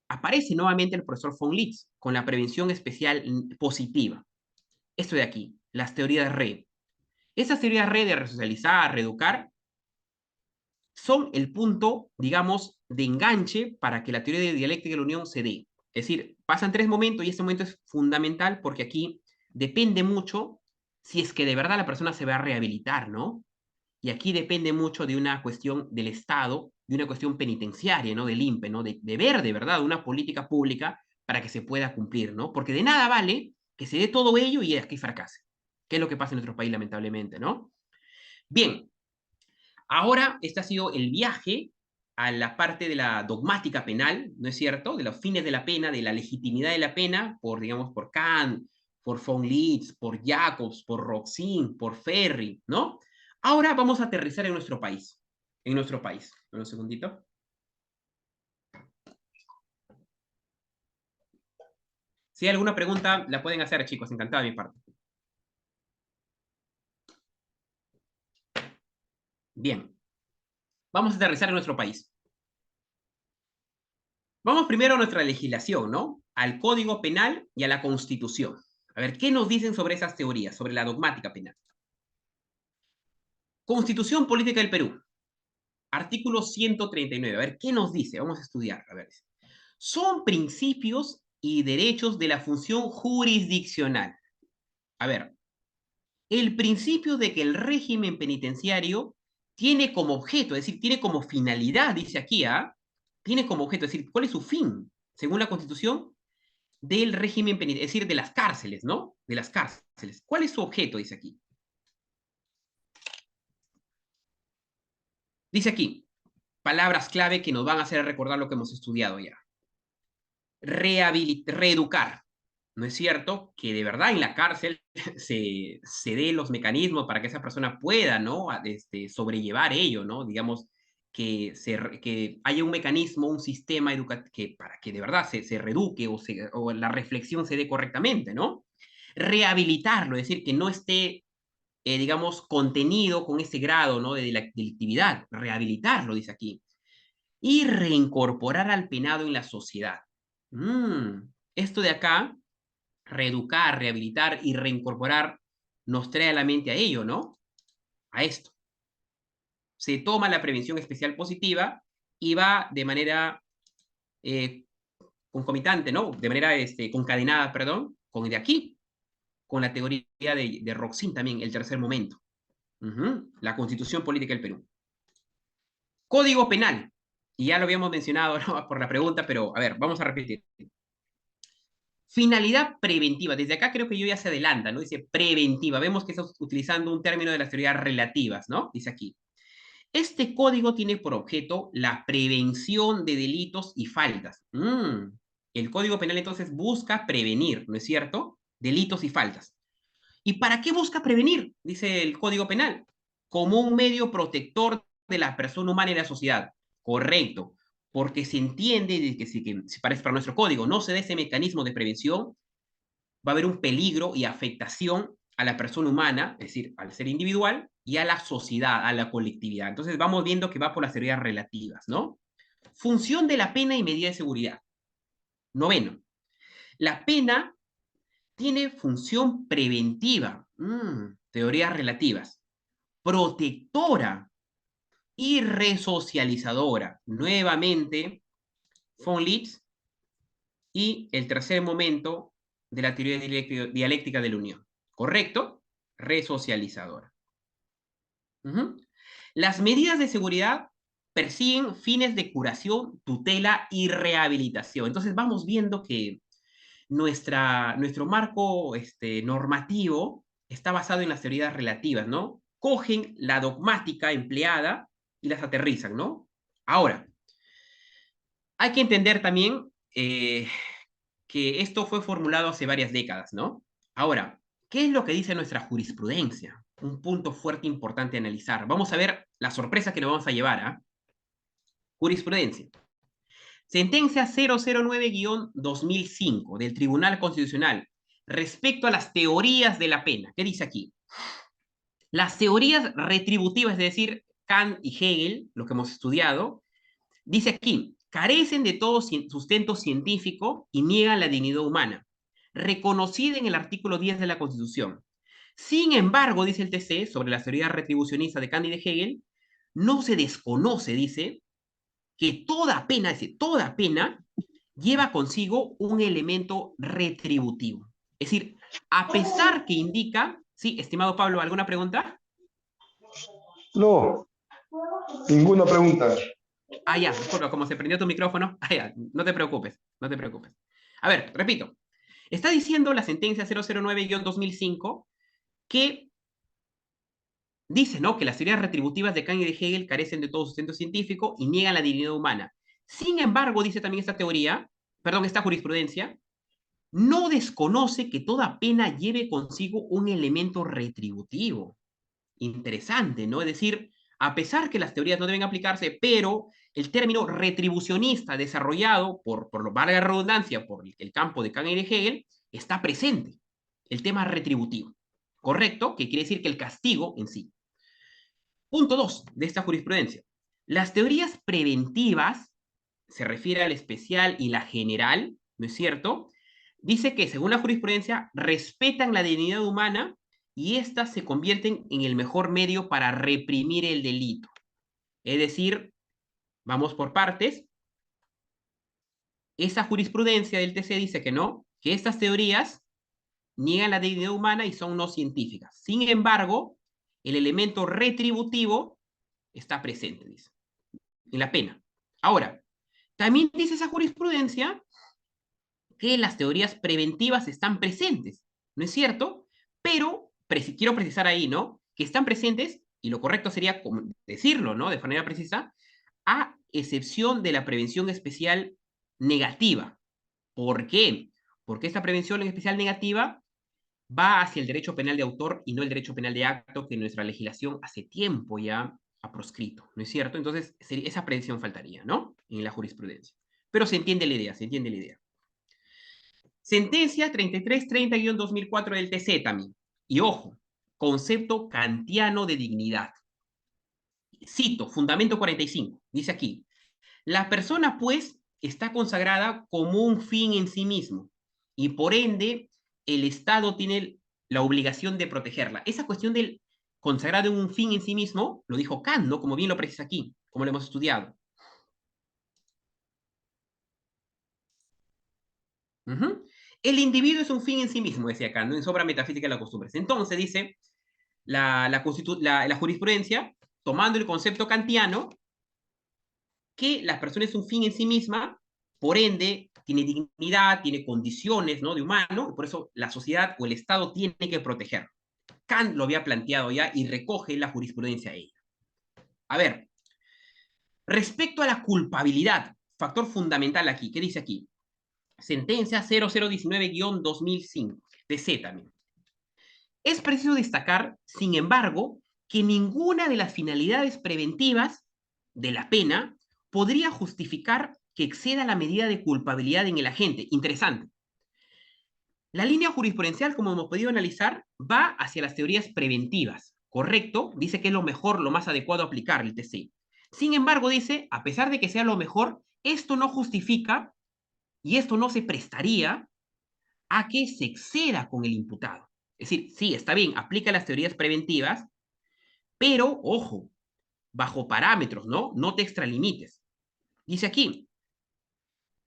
aparece nuevamente el profesor von Litz con la prevención especial positiva. Esto de aquí, las teorías de red. Esas teorías de red de resocializar, reeducar, son el punto, digamos, de enganche para que la teoría de dialéctica de la unión se dé. Es decir, pasan tres momentos y este momento es fundamental porque aquí depende mucho si es que de verdad la persona se va a rehabilitar, ¿no? Y aquí depende mucho de una cuestión del Estado, de una cuestión penitenciaria, ¿no? Del INPE, ¿no? De ver de verdad una política pública para que se pueda cumplir, ¿no? Porque de nada vale que se dé todo ello y aquí fracase, que es lo que pasa en nuestro país lamentablemente, ¿no? Bien, ahora este ha sido el viaje a la parte de la dogmática penal, ¿no es cierto? De los fines de la pena, de la legitimidad de la pena, por, digamos, por Kant, por von Litz, por Jacobs, por Roxin, por Ferri, ¿no? Ahora vamos a aterrizar en nuestro país. En nuestro país. Un segundito. Si hay alguna pregunta, la pueden hacer, chicos. Encantada de mi parte. Bien. Vamos a aterrizar en nuestro país. Vamos primero a nuestra legislación, ¿no? Al Código Penal y a la Constitución. A ver, ¿qué nos dicen sobre esas teorías, sobre la dogmática penal? Constitución Política del Perú. Artículo 139. A ver, ¿qué nos dice? Vamos a estudiar. A ver. Son principios y derechos de la función jurisdiccional. A ver, el principio de que el régimen penitenciario tiene como objeto, es decir, tiene como finalidad, dice aquí, ¿ah? Tiene como objeto, es decir, ¿cuál es su fin? Según la Constitución, del régimen penitenciario, es decir, de las cárceles, ¿no? De las cárceles. ¿Cuál es su objeto? Dice aquí. Dice aquí, palabras clave que nos van a hacer recordar lo que hemos estudiado ya. Reeducar. ¿No es cierto? Que de verdad en la cárcel se dé los mecanismos para que esa persona pueda, ¿no? Sobrellevar ello, ¿no? Digamos, que haya un mecanismo, un sistema educativo que, para que de verdad se reeduque o la reflexión se dé correctamente, ¿no? Rehabilitarlo, es decir, que no esté, digamos, contenido con ese grado, ¿no? De la delictividad, rehabilitarlo, dice aquí. Y reincorporar al penado en la sociedad. Esto de acá, reeducar, rehabilitar y reincorporar, nos trae a la mente a ello, ¿no? A esto. Se toma la prevención especial positiva y va de manera eh, concomitante, ¿no? De manera concadenada, perdón, con de aquí, con la teoría de Roxin también, el tercer momento. La Constitución Política del Perú. Código Penal. Y ya lo habíamos mencionado, ¿no? Por la pregunta, pero a ver, vamos a repetir. Finalidad preventiva. Desde acá creo que yo ya se adelanta, ¿no? Dice preventiva. Vemos que estamos utilizando un término de las teorías relativas, ¿no? Dice aquí. Este código tiene por objeto la prevención de delitos y faltas. El Código Penal entonces busca prevenir, ¿no es cierto? Delitos y faltas. ¿Y para qué busca prevenir? Dice el Código Penal. Como un medio protector de la persona humana y la sociedad. Correcto. Porque se entiende de que si parece para nuestro código no se da ese mecanismo de prevención, va a haber un peligro y afectación a la persona humana, es decir, al ser individual, y a la sociedad, a la colectividad. Entonces vamos viendo que va por las teorías relativas, ¿no? Función de la pena y medida de seguridad. Noveno. La pena tiene función preventiva. Teorías relativas. Protectora y resocializadora. Nuevamente, von Litz y el tercer momento de la teoría dialéctica de la unión. ¿Correcto? Resocializadora. Las medidas de seguridad persiguen fines de curación, tutela y rehabilitación. Entonces vamos viendo que nuestro marco normativo está basado en las teorías relativas, ¿no? Cogen la dogmática empleada y las aterrizan, ¿no? Ahora, hay que entender también que esto fue formulado hace varias décadas, ¿no? Ahora, ¿qué es lo que dice nuestra jurisprudencia? Un punto fuerte importante a analizar. Vamos a ver la sorpresa que nos vamos a llevar, ¿ah? Jurisprudencia. Sentencia 009-2005 del Tribunal Constitucional respecto a las teorías de la pena. ¿Qué dice aquí? Las teorías retributivas, es decir, Kant y Hegel, lo que hemos estudiado, dice aquí, carecen de todo sustento científico y niegan la dignidad humana, reconocida en el artículo 10 de la Constitución. Sin embargo, dice el TC, sobre las teorías retribucionistas de Kant y de Hegel, no se desconoce, dice, que toda pena, es decir, toda pena, lleva consigo un elemento retributivo. Es decir, a pesar que indica, sí, estimado Pablo, ¿alguna pregunta? No, ninguna pregunta. Ah, ya, disculpa, como se prendió tu micrófono. Ah, ya, no te preocupes, no te preocupes. A ver, repito. Está diciendo la sentencia 009-2005 que dice, ¿no?, que las teorías retributivas de Kant y de Hegel carecen de todo sustento científico y niegan la dignidad humana. Sin embargo, dice también esta teoría, perdón, esta jurisprudencia, no desconoce que toda pena lleve consigo un elemento retributivo. Interesante, ¿no? Es decir, a pesar que las teorías no deben aplicarse, pero el término retribucionista desarrollado por valga la redundancia, por el campo de Kant y de Hegel, está presente. El tema retributivo. ¿Correcto? Que quiere decir que el castigo en sí. Punto 2 de esta jurisprudencia. Las teorías preventivas, se refiere al especial y la general, ¿no es cierto? Dice que, según la jurisprudencia, respetan la dignidad humana y éstas se convierten en el mejor medio para reprimir el delito. Es decir, vamos por partes. Esa jurisprudencia del TC dice que no, que estas teorías niegan la dignidad humana y son no científicas. Sin embargo, el elemento retributivo está presente, dice, en la pena. Ahora, también dice esa jurisprudencia que las teorías preventivas están presentes, ¿no es cierto? Pero quiero precisar ahí, ¿no? Que están presentes, y lo correcto sería decirlo, ¿no?, de manera precisa, a excepción de la prevención especial negativa. ¿Por qué? Porque esta prevención especial negativa va hacia el derecho penal de autor y no el derecho penal de acto que nuestra legislación hace tiempo ya ha proscrito, ¿no es cierto? Entonces, esa prevención faltaría, ¿no?, en la jurisprudencia. Pero se entiende la idea, se entiende la idea. Sentencia 3330-2004 del TC también. Y ojo, concepto kantiano de dignidad. Cito, fundamento 45, dice aquí, la persona, pues, está consagrada como un fin en sí mismo y por ende el Estado tiene la obligación de protegerla. Esa cuestión del consagrado en un fin en sí mismo, lo dijo Kant, ¿no?, como bien lo precisa aquí, como lo hemos estudiado. El individuo es un fin en sí mismo, decía Kant, ¿no?, en Obra Metafísica de las Costumbres. Entonces, dice la jurisprudencia, tomando el concepto kantiano, que la persona es un fin en sí misma, por ende, tiene dignidad, tiene condiciones, ¿no?, de humano, y por eso la sociedad o el Estado tiene que protegerlo. Kant lo había planteado ya y recoge la jurisprudencia a ella. A ver, respecto a la culpabilidad, factor fundamental aquí, ¿qué dice aquí? Sentencia 0019-2005, de C también. Es preciso destacar, sin embargo, que ninguna de las finalidades preventivas de la pena podría justificar que exceda la medida de culpabilidad en el agente. Interesante. La línea jurisprudencial, como hemos podido analizar, va hacia las teorías preventivas, ¿correcto? Dice que es lo mejor, lo más adecuado a aplicar el TC. Sin embargo, dice, a pesar de que sea lo mejor, esto no justifica y esto no se prestaría a que se exceda con el imputado. Es decir, sí, está bien, aplica las teorías preventivas, pero, ojo, bajo parámetros, ¿no? No te extralimites. Dice aquí,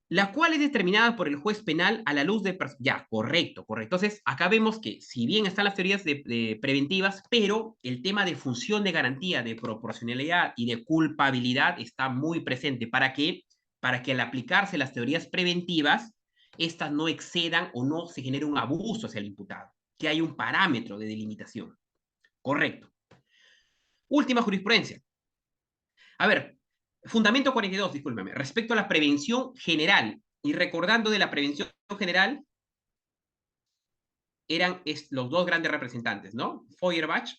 la cual es determinada por el juez penal a la luz de... Ya, correcto, correcto. Entonces, acá vemos que si bien están las teorías de preventivas, pero el tema de función de garantía, de proporcionalidad y de culpabilidad está muy presente. ¿Para qué? Para que al aplicarse las teorías preventivas, estas no excedan o no se genere un abuso hacia el imputado, que hay un parámetro de delimitación. Correcto. Última jurisprudencia. A ver, fundamento 42, discúlpame, respecto a la prevención general Y recordando de la prevención general, eran los dos grandes representantes, ¿no? Feuerbach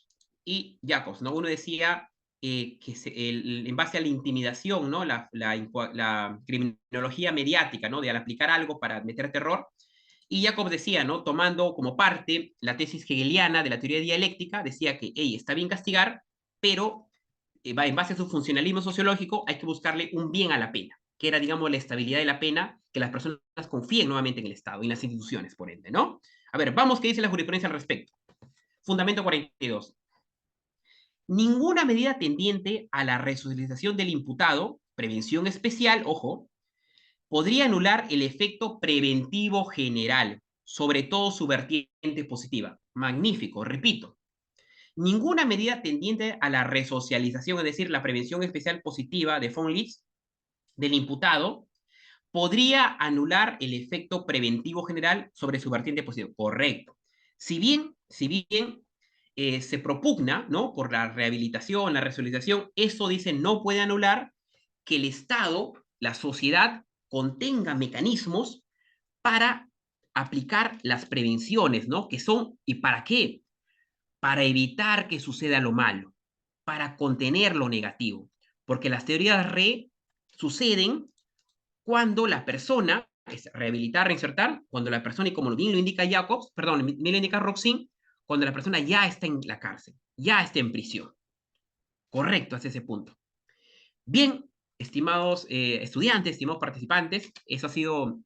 y Jacobs, ¿no? Uno decía en base a la intimidación, ¿no? La criminología mediática, ¿no? De al aplicar algo para meter terror. Y Jacobs decía, ¿no? Tomando como parte la tesis hegeliana de la teoría dialéctica, decía que, hey, está bien castigar, pero en base a su funcionalismo sociológico hay que buscarle un bien a la pena, que era, digamos, la estabilidad de la pena, que las personas confíen nuevamente en el Estado y en las instituciones, por ende, ¿no? A ver, vamos, ¿qué dice la jurisprudencia al respecto? Fundamento 42. Ninguna medida tendiente a la resocialización del imputado, prevención especial, ojo, podría anular el efecto preventivo general, sobre todo su vertiente positiva. Magnífico, repito. Ninguna medida tendiente a la resocialización, es decir, la prevención especial positiva de von Litz del imputado, podría anular el efecto preventivo general sobre su vertiente positiva. Correcto. Si bien se propugna, ¿no? Por la rehabilitación, la resocialización, eso dice no puede anular que el Estado, la sociedad, contenga mecanismos para aplicar las prevenciones, ¿no? Que son, ¿y para qué? Para evitar que suceda lo malo, para contener lo negativo. Porque las teorías suceden cuando la persona, es rehabilitar, reinsertar, cuando la persona, y como bien lo indica Jacobs, perdón, bien lo indica Roxin, cuando la persona ya está en la cárcel, ya está en prisión. Correcto, hasta ese punto. Bien, estimados estudiantes, estimados participantes, eso ha sido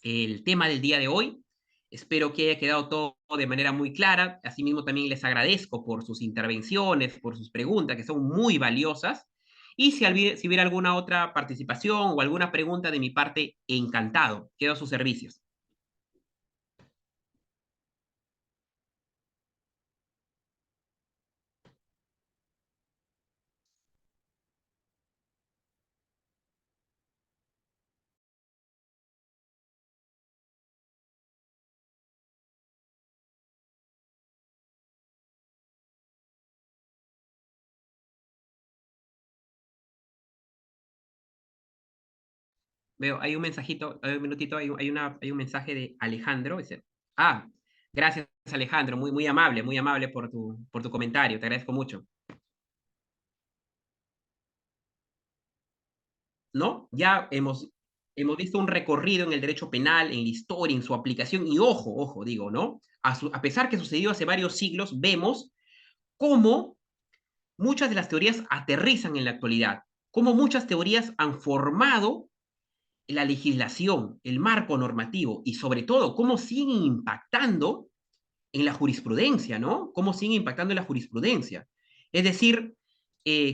el tema del día de hoy. Espero que haya quedado todo de manera muy clara. Asimismo, también les agradezco por sus intervenciones, por sus preguntas, que son muy valiosas. Y si hubiera alguna otra participación o alguna pregunta de mi parte, encantado. Quedo a sus servicios. Veo, hay un mensajito, hay un minutito, hay un mensaje de Alejandro. Dice, gracias Alejandro, muy amable por tu comentario, te agradezco mucho. ¿No? Ya hemos visto un recorrido en el derecho penal, en la historia, en su aplicación, y ojo, digo, ¿no? A pesar que sucedió hace varios siglos, vemos cómo muchas de las teorías aterrizan en la actualidad, cómo muchas teorías han formado la legislación, el marco normativo, y sobre todo, cómo siguen impactando en la jurisprudencia, ¿no? Cómo siguen impactando en la jurisprudencia. Es decir,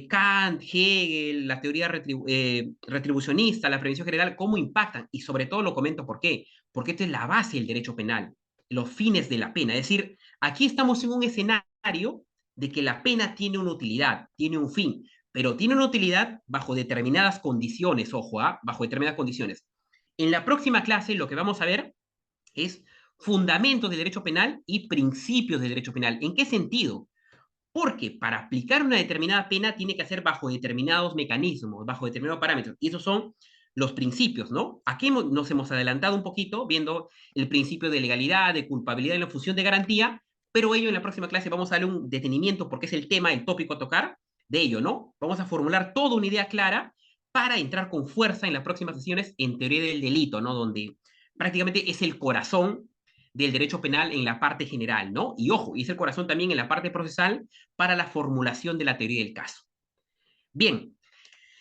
Kant, Hegel, la teoría retribucionista, la prevención general, cómo impactan. Y sobre todo lo comento por qué. Porque esta es la base del derecho penal, los fines de la pena. Es decir, aquí estamos en un escenario de que la pena tiene una utilidad, tiene un fin, pero tiene una utilidad bajo determinadas condiciones, ojo, bajo determinadas condiciones. En la próxima clase lo que vamos a ver es fundamentos del derecho penal y principios del derecho penal. ¿En qué sentido? Porque para aplicar una determinada pena tiene que ser bajo determinados mecanismos, bajo determinados parámetros. Y esos son los principios, ¿no? Aquí nos hemos adelantado un poquito viendo el principio de legalidad, de culpabilidad y la función de garantía, pero ello en la próxima clase vamos a darle un detenimiento porque es el tema, el tópico a tocar de ello, ¿no? Vamos a formular toda una idea clara para entrar con fuerza en las próximas sesiones en teoría del delito, ¿no? Donde prácticamente es el corazón del derecho penal en la parte general, ¿no? Y ojo, y es el corazón también en la parte procesal para la formulación de la teoría del caso. Bien,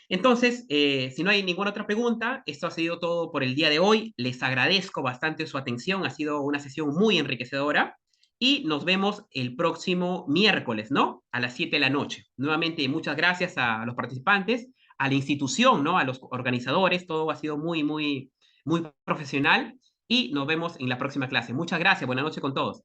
entonces, si no hay ninguna otra pregunta, esto ha sido todo por el día de hoy. Les agradezco bastante su atención, ha sido una sesión muy enriquecedora y nos vemos el próximo miércoles, ¿no? A las 7 de la noche. Nuevamente, muchas gracias a los participantes, a la institución, ¿no? A los organizadores, todo ha sido muy profesional y nos vemos en la próxima clase. Muchas gracias, buenas noches con todos.